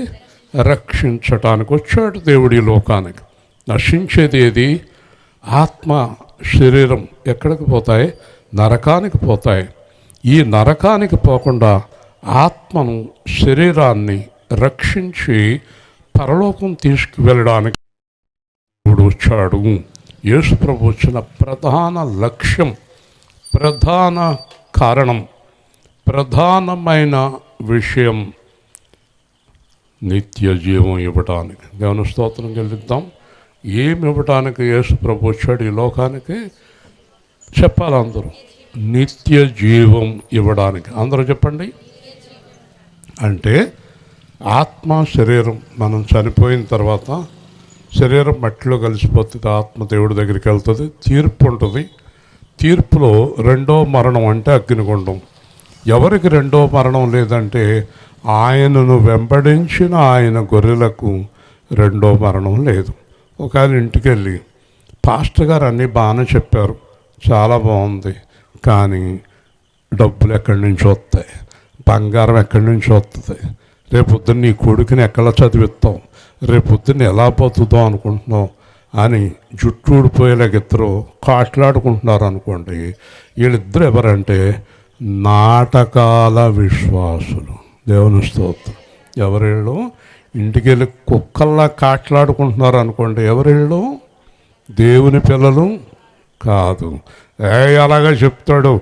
రక్షించటానికి వచ్చాడు దేవుడి లోకానికి. నశించేది ఏది? ఆత్మ, శరీరం ఎక్కడికి పోతాయి? నరకానికి పోతాయి. ఈ నరకానికి పోకుండా ఆత్మను, శరీరాన్ని రక్షించి పరలోకం తీసుకువెళ్ళడానికి దేవుడు వచ్చాడు. యేసు ప్రభు వచ్చిన ప్రధాన లక్ష్యం, ప్రధాన కారణం, ప్రధానమైన విషయం నిత్య జీవం ఇవ్వటానికి. దేవుని స్తోత్రం చెల్లిద్దాం. ఏమి ఇవ్వటానికి యేసు ప్రభు వచ్చాడు ఈ లోకానికి? చెప్పాలి అందరూ, నిత్య జీవం ఇవ్వడానికి. అందరూ చెప్పండి. అంటే ఆత్మ, శరీరం మనం చనిపోయిన తర్వాత శరీరం మట్టిలో కలిసిపోతుంది, ఆత్మ దేవుడి దగ్గరికి వెళ్తుంది, తీర్పు ఉంటుంది. తీర్పులో రెండో మరణం అంటే అగ్నిగుండం. ఎవరికి రెండో మరణం లేదంటే ఆయనను వెంబడించిన ఆయన గొర్రెలకు రెండో మరణం లేదు. ఒకవేళ ఇంటికి వెళ్ళి పాస్టర్ గారు అన్నీ బాగానే చెప్పారు, చాలా బాగుంది, కానీ డబ్బులు ఎక్కడి నుంచి వస్తాయి, బంగారం ఎక్కడి నుంచి వస్తుంది, రేపొద్దున్న నీ కొడుకుని ఎక్కడ చదివిస్తావు, రేపొద్దున్న ఎలా పోతుందో అనుకుంటున్నావు అని జుట్టు ఊడిపోయేలాగా ఇద్దరు కాట్లాడుకుంటున్నారు అనుకోండి. వీళ్ళిద్దరు ఎవరంటే నాటకాల విశ్వాసులు. దేవుని స్తోత్రం. ఎవరిళ్ళు? ఇంటికి వెళ్ళి కుక్కల్లా కాట్లాడుకుంటున్నారు అనుకోండి, ఎవరిళ్ళు? దేవుని పిల్లలు కాదు. అలాగే చెప్తాడు,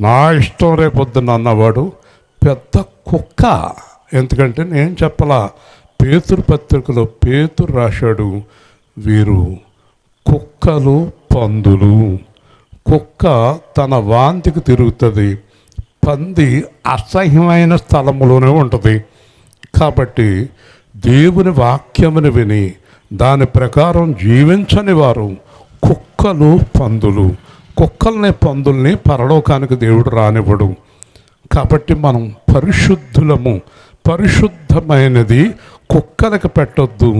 నా ఇష్టం రేపొద్దున అన్నవాడు పెద్ద కుక్క. ఎందుకంటే నేను చెప్పలా, పేతురు పత్రికలో పేతురు రాశాడు, వీరు కుక్కలు పందులు. కుక్క తన వాంతికి తిరుగుతుంది, పంది అసహ్యమైన స్థలములోనే ఉంటుంది. కాబట్టి దేవుని వాక్యముని విని దాని ప్రకారం జీవించని వారు కుక్కలు పందులు. కుక్కల్ని పందుల్ని పరలోకానికి దేవుడు రానివ్వడు. కాబట్టి మనం పరిశుద్ధులము. పరిశుద్ధమైనది కుక్కలకు పెట్టొద్దు,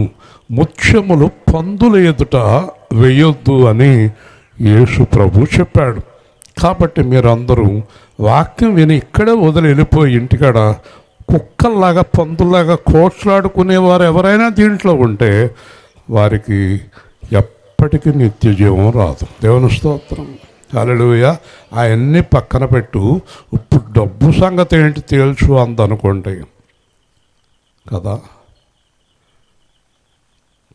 ముత్యములు పందుల ఎదుట వేయొద్దు అని యేసు ప్రభు చెప్పాడు. కాబట్టి మీరందరూ వాక్యం విని ఇక్కడే వదిలి వెళ్ళిపోయి ఇంటికాడ కుక్కల్లాగా పందుల్లాగా కోట్లాడుకునేవారు ఎవరైనా దీంట్లో ఉంటే వారికి ఎప్పటికీ నిత్య జీవం రాదు. దేవుని స్తోత్రం, హల్లెలూయా. అవన్నీ పక్కన పెట్టు, ఇప్పుడు డబ్బు సంగతి ఏంటి తేల్చు అందనుకోండి కదా.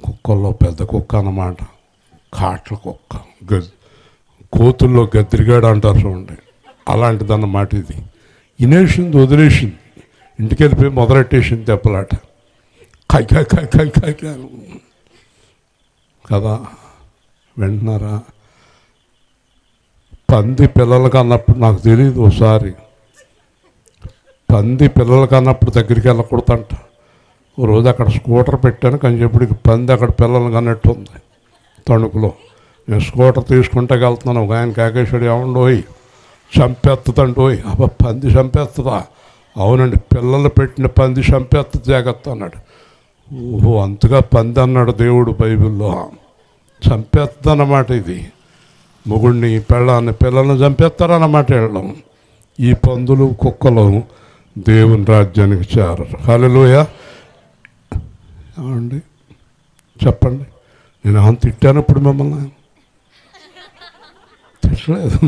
కుక్కల్లో పెద్ద కుక్క అన్నమాట, కాట్ల కుక్క, కోతుల్లో గద్దిరిగాడు అంటారు చూడండి, అలాంటిదన్నమాట ఇది. వినేసింది, వదిలేసింది, ఇంటికి వెళ్ళిపోయి మొదలెట్టేసింది దెబ్బలాట, కాయ్ కాయ్ కాయ్ కాయ్ కాయ్ కాయ్ కదా. వింటున్నారా? పంది పిల్లలకి అన్నప్పుడు నాకు తెలియదు, ఒకసారి పంది పిల్లలకి అన్నప్పుడు దగ్గరికి వెళ్ళకూడదంట. ఓ రోజు అక్కడ స్కూటర్ పెట్టాను, కానీ చెప్పడికి పంది అక్కడ పిల్లలకి అన్నట్టు ఉంది తణుకులో. నేను స్కూటర్ తీసుకుంటే వెళ్తున్నాను, ఒక ఆయన కాకేశ్వరి ఏమండోయ్ చంపేస్తుందండోయ్. అబ్బా పంది చంపేస్తుందా? అవునండి, పిల్లలు పెట్టిన పంది చంపేస్తుంది, జాగ్రత్త అన్నాడు. ఓహో అంతగా పంది అన్నాడు దేవుడు బైబిల్లో. చంపేస్తుంది అన్నమాట ఇది. మొగుడిని పెళ్ళాన్ని పిల్లల్ని చంపేస్తారన్నమాట వెళ్ళడం. ఈ పందులు కుక్కలు దేవుని రాజ్యానికి చేరరు. హల్లెలూయా. అండి చెప్పండి, నేను అంత తిట్టానప్పుడు మిమ్మల్ని తిట్టలేదు,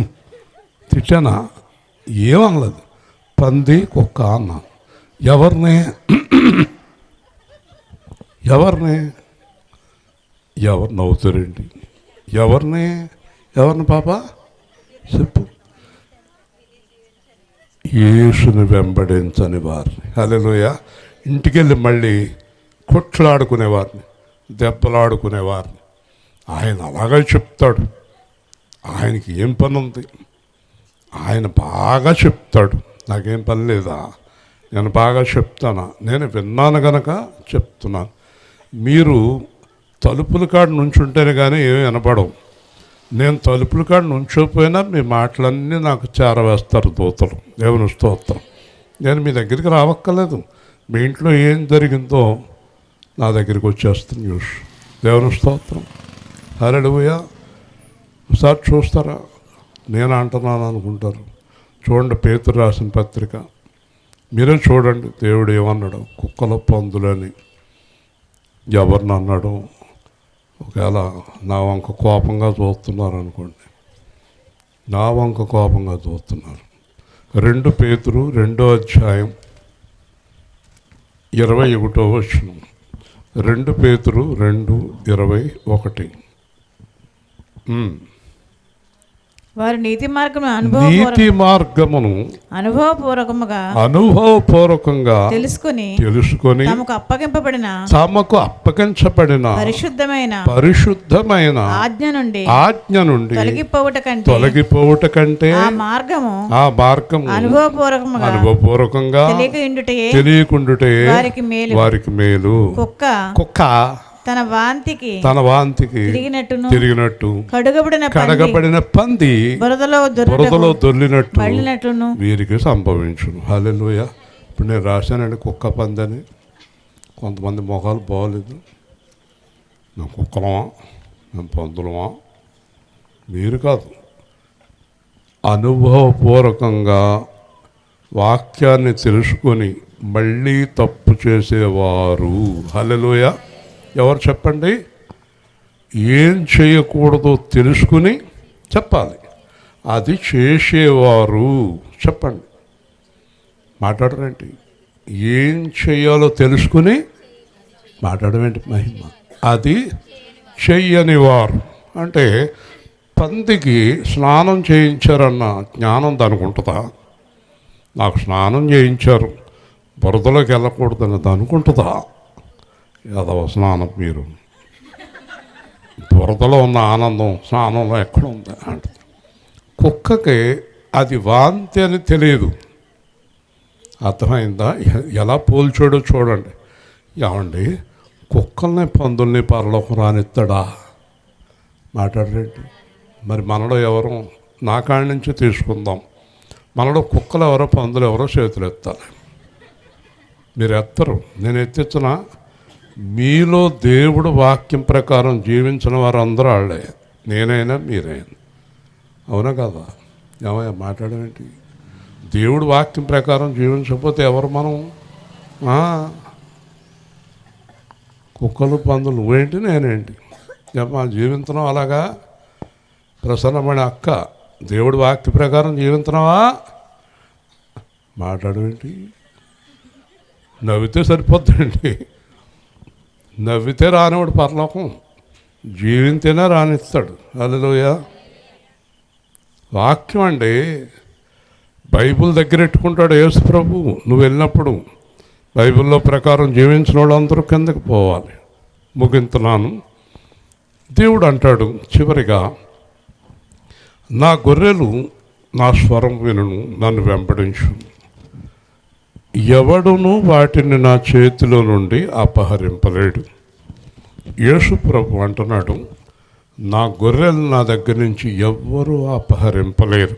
తిట్టానా? ఏమనలేదు. పంది కుక్క అన్నా. ఎవరిని ఎవరు నవ్వుతారండి? ఎవరిని పాప చెప్పు. యేసుని వెంబడించని వారిని. హల్లెలూయా. ఇంటికెళ్ళి మళ్ళీ కొట్లాడుకునేవారిని, దెబ్బలాడుకునేవారిని ఆయన అలాగే చెప్తాడు. ఆయనకి ఏం పని ఉంది? ఆయన బాగా చెప్తాడు. నాకేం పని లేదా? నేను బాగా చెప్తానా? నేను విన్నాను కనుక చెప్తున్నాను. మీరు తలుపుల కాడ నుంచుంటేనే కానీ ఏమి వినపడవు. నేను తలుపుల కాడ నుంచోపోయినా మీ మాటలన్నీ నాకు చేరవేస్తారు దూతలు. దేవుని స్తోత్రం. నేను మీ దగ్గరికి రావక్కర్లేదు. మీ ఇంట్లో ఏం జరిగిందో నా దగ్గరికి వచ్చేస్తుంది న్యూస్. దేవుని స్తోత్రం, హల్లెలూయా. ఒకసారి చూస్తారా? నేను అంటున్నాను అనుకుంటారు. చూడండి పేతురు రాసిన పత్రిక, మీరే చూడండి. దేవుడు ఏమన్నాడు? కుక్కల పందులని ఎవరిని అన్నాడు? ఒకవేళ నా వంక కోపంగా చూస్తున్నారు అనుకోండి, నా వంక కోపంగా చూస్తున్నారు. 2 పేతురు 2వ అధ్యాయం 21వ వచనం. 2 పేతురు 2:21. వారు నీతి మార్గమును అనుభవపూర్వకంగా తెలుసుకొని తమకు అప్పగించబడిన పరిశుద్ధమైన ఆజ్ఞ నుండి తొలగిపోవుట కంటే ఆ మార్గము అనుభవపూర్వకంగా తెలియకుండుటే వారికి మేలు. కుక్క తన వాంతికి తిరిగినట్టు కడగబడిన పంది బురదలో దొర్లినట్టు వీరికి సంభవించును. హల్లెలూయా. ఇప్పుడు నేను రాశానండి కుక్క పంది అని. కొంతమంది మొఖాలు బాగోలేదు. మేము కుక్కలమా, మేము పందులమా? మీరు కాదు, అనుభవపూర్వకంగా వాక్యాన్ని తెలుసుకొని మళ్ళీ తప్పు చేసేవారు. హల్లెలూయా. ఎవరు చెప్పండి? ఏం చేయకూడదో తెలుసుకుని చెప్పాలి, అది చేసేవారు. చెప్పండి, మాట్లాడరేంటి? ఏం చేయాలో తెలుసుకుని మాట్లాడమేంటి? మహిమ. అది చెయ్యని వారు అంటే పందికి స్నానం చేయించారన్న జ్ఞానం దానికి ఉంటుందా? నాకు స్నానం చేయించారు, బురదలోకి వెళ్ళకూడదని అనుకుంటుందా? యాదవ స్నానం మీరు, బురదలో ఉన్న ఆనందం స్నానంలో ఎక్కడ ఉంది అంటే, కుక్కకి అది వాంతి అని తెలియదు. అర్థమైందా? ఎలా పోల్చాడో చూడండి. ఏమండి, కుక్కల్ని పందుల్ని పరలోకం రానిస్తాడా? మాట్లాడరేంటి? మరి మనలో ఎవరు, నా కాడి నుంచి తీసుకుందాం, మనలో కుక్కలు ఎవరో పందులు ఎవరో చేతులు ఎత్తాలి. మీరు ఎత్తరు, నేను ఎత్తించిన. మీలో దేవుడు వాక్యం ప్రకారం జీవించిన వారందరూ వాళ్ళే, నేనైనా మీరైనా. అవునా కదా? ఏమయ్యా మాట్లాడమేంటి? దేవుడు వాక్యం ప్రకారం జీవించకపోతే ఎవరు మనం? కుక్కలు పందులు నువ్వేంటి నేనేంటి? ఏమా జీవించడం అలాగా? ప్రసన్నమైన అక్క, దేవుడి వాక్య ప్రకారం జీవించడమా? మాట్లాడమేంటి? నవ్వితే సరిపోద్దండి. నవ్వితే రానివాడు పరలోకం, జీవింతేనే రానిస్తాడు. హల్లెలూయా. వాక్యం అండి, బైబిల్ దగ్గర పెట్టుకుంటాడు యేసు ప్రభు. నువ్వు వెళ్ళినప్పుడు బైబిల్లో ప్రకారం జీవించిన వాళ్ళందరూ కిందకి పోవాలి. ముగింతున్నాను. దేవుడు అంటాడు చివరిగా, నా గొర్రెలు నా స్వరం వినును, నన్ను వెంబడించు, ఎవడును వాటిని నా చేతిలో నుండి అపహరింపలేడు. యేసు ప్రభు అంటున్నాడు, నా గొర్రెలు నా దగ్గర నుంచి ఎవ్వరూ అపహరింపలేరు.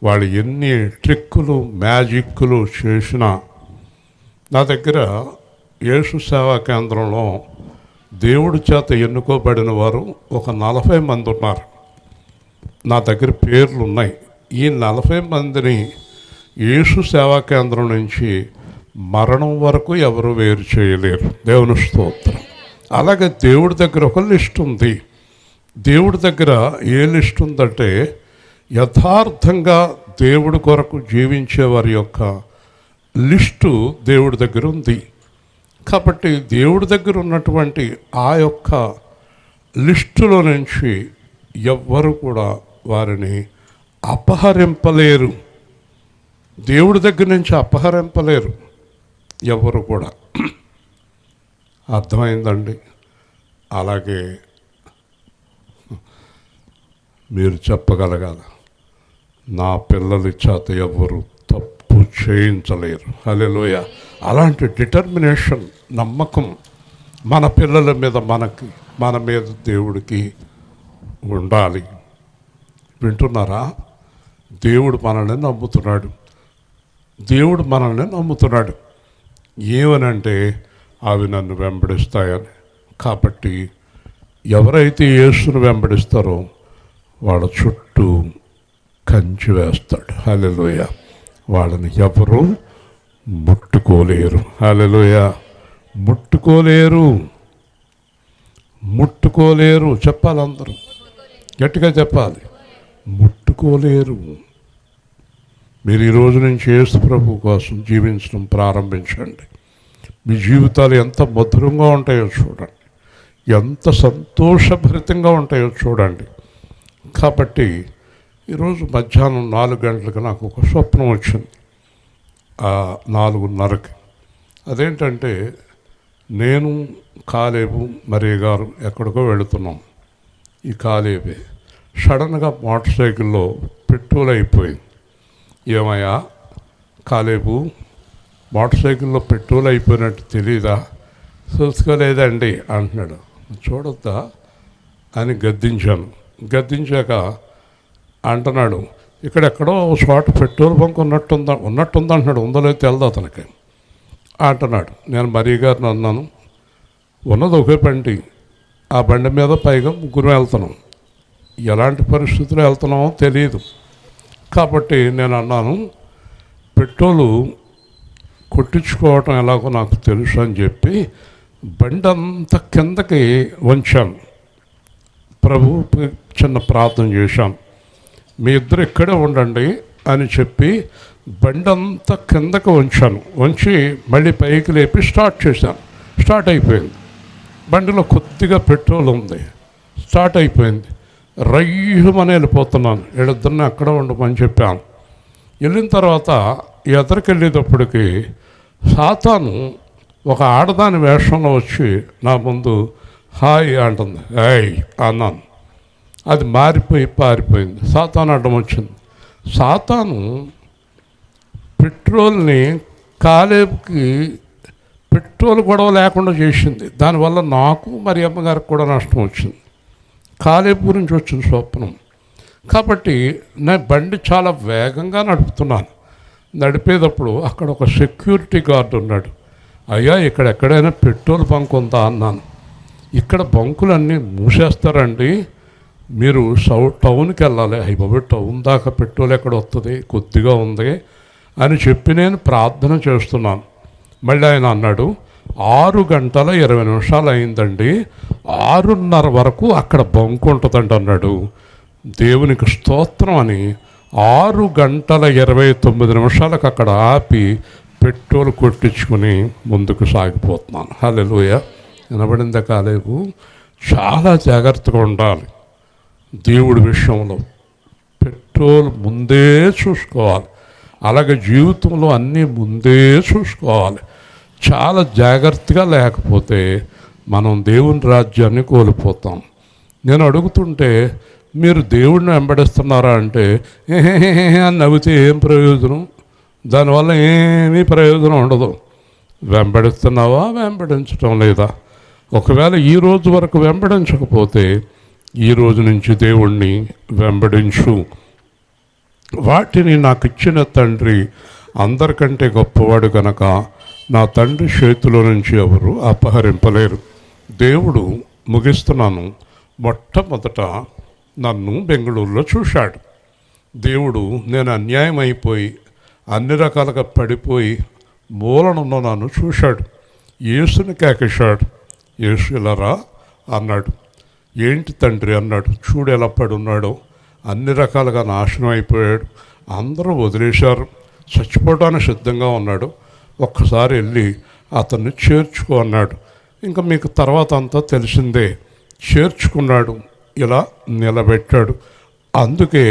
వాళ్ళు ఎన్ని ట్రిక్కులు మ్యాజిక్కులు చేసినా. నా దగ్గర యేసు సేవా కేంద్రంలో దేవుడి చేత ఎన్నుకోబడిన వారు ఒక 40 మంది ఉన్నారు. నా దగ్గర పేర్లు ఉన్నాయి. ఈ 40 మందిని యేసు సేవా కేంద్రం నుంచి మరణం వరకు ఎవరు వేరు చేయలేరు. దేవుని స్తోత్రం. అలాగే దేవుడి దగ్గర ఒక లిస్ట్ ఉంది. దేవుడి దగ్గర ఏ లిస్ట్ ఉందంటే, యథార్థంగా దేవుడి కొరకు జీవించే వారి యొక్క లిస్టు దేవుడి దగ్గర ఉంది. కాబట్టి దేవుడి దగ్గర ఉన్నటువంటి ఆ యొక్క లిస్టులో నుంచి ఎవ్వరు కూడా వారిని అపహరింపలేరు. దేవుడి దగ్గర నుంచి అపహరింపలేరు ఎవరు కూడా. అర్థమైందండి? అలాగే మీరు చెప్పగలగాలి, నా పిల్లల చేత ఎవ్వరు తప్పు చేయించలేరు. హల్లెలూయా. అలాంటి డిటర్మినేషన్, నమ్మకం మన పిల్లల మీద మనకి, మన మీద దేవుడికి ఉండాలి. వింటున్నారా? దేవుడు మనల్ని నమ్ముతున్నాడు. దేవుడు మనల్ని నమ్ముతున్నాడు. ఏమనంటే అవి నన్ను వెంబడిస్తాయని. కాబట్టి ఎవరైతే యేసును వెంబడిస్తారో వాళ్ళ చుట్టూ కంచి వేస్తాడు. హల్లెలూయా. వాళ్ళని ఎవరు ముట్టుకోలేరు. హల్లెలూయా. ముట్టుకోలేరు, ముట్టుకోలేరు. చెప్పాలి, అందరూ గట్టిగా చెప్పాలి. ముట్టుకోలేరు. మీరు ఈ రోజు నుంచి యేసు ప్రభు కోసం జీవించడం ప్రారంభించండి. మీ జీవితాలు ఎంత మధురంగా ఉంటాయో చూడండి, ఎంత సంతోషభరితంగా ఉంటాయో చూడండి. కాబట్టి ఈరోజు మధ్యాహ్నం 4 గంటలకు నాకు ఒక స్వప్నం వచ్చింది. 4:30కి. అదేంటంటే, నేను కాలేబు మరియ గారు ఎక్కడికో వెళుతున్నాం. ఈ కాలేబే సడన్గా మోటార్ సైకిల్లో పెట్రోల్ అయిపోయింది. ఏమయ్యా కాలేబు, మోటార్ సైకిల్లో పెట్రోల్ అయిపోయినట్టు తెలీదా? చూసుకోలేదండి అంటున్నాడు. చూడొద్దా అని గద్దించాను. గద్దించాక అంటున్నాడు, ఇక్కడెక్కడో చోట పెట్రోల్ బంక్ ఉన్నట్టుంది అంటున్నాడు. ఉందో లేదో తెలదు అతనికి అంటున్నాడు. నేను మరియ గారిని అన్నాను, ఉన్నది ఒకే బండి, ఆ బండి మీద పైగా 3 వెళ్తున్నాం. ఎలాంటి పరిస్థితుల్లో వెళ్తున్నామో తెలియదు. కాబట్టి నేను అన్నాను, పెట్రోలు కొట్టించుకోవటం ఎలాగో నాకు తెలుసు అని చెప్పి బండి అంతా కిందకి వంచాను. ప్రభు చిన్న ప్రార్థన చేశాను, మీ ఇద్దరు ఇక్కడే ఉండండి అని చెప్పి బండి అంతా కిందకి వంచాను. వంచి మళ్ళీ పైకి లేపి స్టార్ట్ చేశాను. స్టార్ట్ అయిపోయింది. బండిలో కొద్దిగా పెట్రోల్ ఉంది. స్టార్ట్ అయిపోయింది. రయ్యమని వెళ్ళిపోతున్నాను. వీళ్ళిద్దరిని అక్కడ ఉండమని చెప్పాను. వెళ్ళిన తర్వాత ఎదరికి వెళ్ళేటప్పటికి సాతాను ఒక ఆడదాని వేషంలో వచ్చి నా ముందు హాయ్ అంటుంది. ఏయ్ అన్నాను. అది మారిపోయి పారిపోయింది. సాతాను అడ్డం వచ్చింది. సాతాను పెట్రోల్ని కాలేబుకి పెట్రోల్ గొడవ లేకుండా చేసింది. దానివల్ల నాకు మరి అమ్మగారికి కూడా నష్టం వచ్చింది. కాలేబు గురించి వచ్చింది స్వప్నం. కాబట్టి నేను బండి చాలా వేగంగా నడుపుతున్నాను. నడిపేటప్పుడు అక్కడ ఒక సెక్యూరిటీ గార్డు ఉన్నాడు. అయ్యా, ఇక్కడ ఎక్కడైనా పెట్రోల్ బంక్ ఉందా అన్నాను. ఇక్కడ బంకులన్నీ మూసేస్తారండి, మీరు టౌన్కి వెళ్ళాలి. అయ్యి బాబు, టౌన్ దాకా పెట్రోల్ ఎక్కడ వస్తుంది, కొద్దిగా ఉంది అని చెప్పి నేను ప్రార్థన చేస్తున్నాను. మళ్ళీ ఆయన అన్నాడు, 6 గంటల 20 నిమిషాలు అయిందండి, 6:30 వరకు అక్కడ బంకు ఉంటుందండి అన్నాడు. దేవునికి స్తోత్రం అని 6 గంటల 29 నిమిషాలకు అక్కడ ఆపి పెట్రోల్ కొట్టించుకుని ముందుకు సాగిపోతున్నాను. హల్లెలూయా. వినబడిందా కాలేబు? చాలా జాగ్రత్తగా ఉండాలి దేవుడి విషయంలో. పెట్రోల్ ముందే చూసుకోవాలి. అలాగే జీవితంలో అన్నీ ముందే చూసుకోవాలి. చాలా జాగ్రత్తగా లేకపోతే మనం దేవుని రాజ్యాన్ని కోల్పోతాం. నేను అడుగుతుంటే మీరు దేవుడిని వెంబడిస్తున్నారా అంటే ఏహే అని నవ్వితే ఏం ప్రయోజనం? దానివల్ల ఏమీ ప్రయోజనం ఉండదు. వెంబడిస్తున్నావా, వెంబడించటం లేదా? ఒకవేళ ఈ రోజు వరకు వెంబడించకపోతే ఈ రోజు నుంచి దేవుణ్ణి వెంబడించు. వాటిని నాకు ఇచ్చిన తండ్రి అందరికంటే గొప్పవాడు కనుక నా తండ్రి చేతిలో నుంచి ఎవరు అపహరింపలేరు. దేవుడు, ముగిస్తున్నాను, మొట్టమొదట నన్ను బెంగళూరులో చూశాడు. దేవుడు నేను అన్యాయం అయిపోయి అన్ని రకాలుగా పడిపోయి మూలనున్న నన్ను చూశాడు. యేసుని కేకేశాడు. యేసు ఇలారా అన్నాడు. ఏంటి తండ్రి అన్నాడు. చూడు ఎలా పడున్నాడో, అన్ని రకాలుగా నాశనం అయిపోయాడు. అందరూ వదిలేశారు, చచ్చిపోవడానికి సిద్ధంగా ఉన్నాడు. ఒక్కసారి వెళ్ళి అతన్ని చేర్చుకో అన్నాడు. ఇంకా మీకు తర్వాత అంతా తెలిసిందే. చేర్చుకున్నాడు, ఇలా నిలబెట్టాడు. అందుకే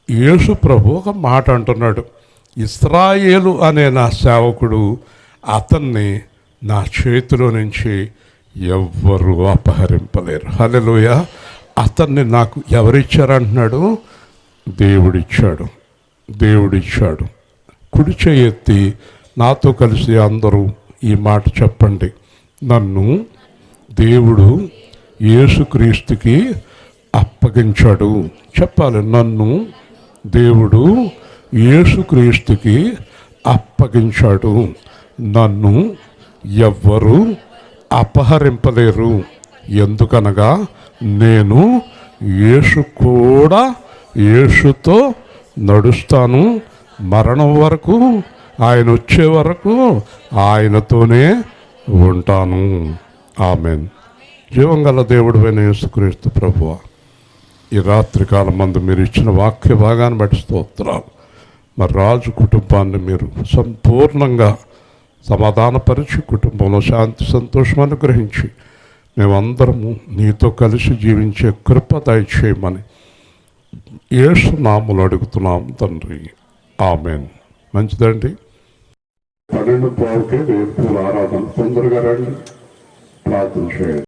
యేసు ప్రభు ఒక మాట అంటున్నాడు, ఇశ్రాయేలు అనే నా సేవకుడు, అతన్ని నా చేతిలో నుంచి ఎవ్వరూ అపహరింపలేరు. హల్లెలూయా. అతన్ని నాకు ఎవరిచ్చారంటున్నాడు? దేవుడిచ్చాడు. దేవుడిచ్చాడు. కుడి చేయి ఎత్తి నాతో కలిసి అందరూ ఈ మాట చెప్పండి. నన్ను దేవుడు యేసుక్రీస్తుకి అప్పగించాడు. చెప్పాలి. నన్ను దేవుడు యేసుక్రీస్తుకి అప్పగించాడు. నన్ను ఎవ్వరూ అపహరింపలేరు. ఎందుకనగా నేను యేసుతో నడుస్తాను. మరణం వరకు, ఆయన వచ్చే వరకు ఆయనతోనే ఉంటాను. ఆమేన్. జీవంగల దేవుడైన యేసుక్రీస్తు ప్రభువా, ఈ రాత్రికాలం మందు మీరు ఇచ్చిన వాక్య భాగాన్ని బట్టి స్తోత్రాలు. మరి రాజు కుటుంబాన్ని మీరు సంపూర్ణంగా సమాధానపరిచి కుటుంబంలో శాంతి సంతోషం అనుగ్రహించి మేమందరము నీతో కలిసి జీవించే కృప దయచేయమని యేసు నామములో అడుగుతున్నాం తండ్రి. ఆమేన్. మంచిదండి. 12:15కి రేపు ఆరాధన. తొందరగా రండి, ప్రార్థన చేయండి.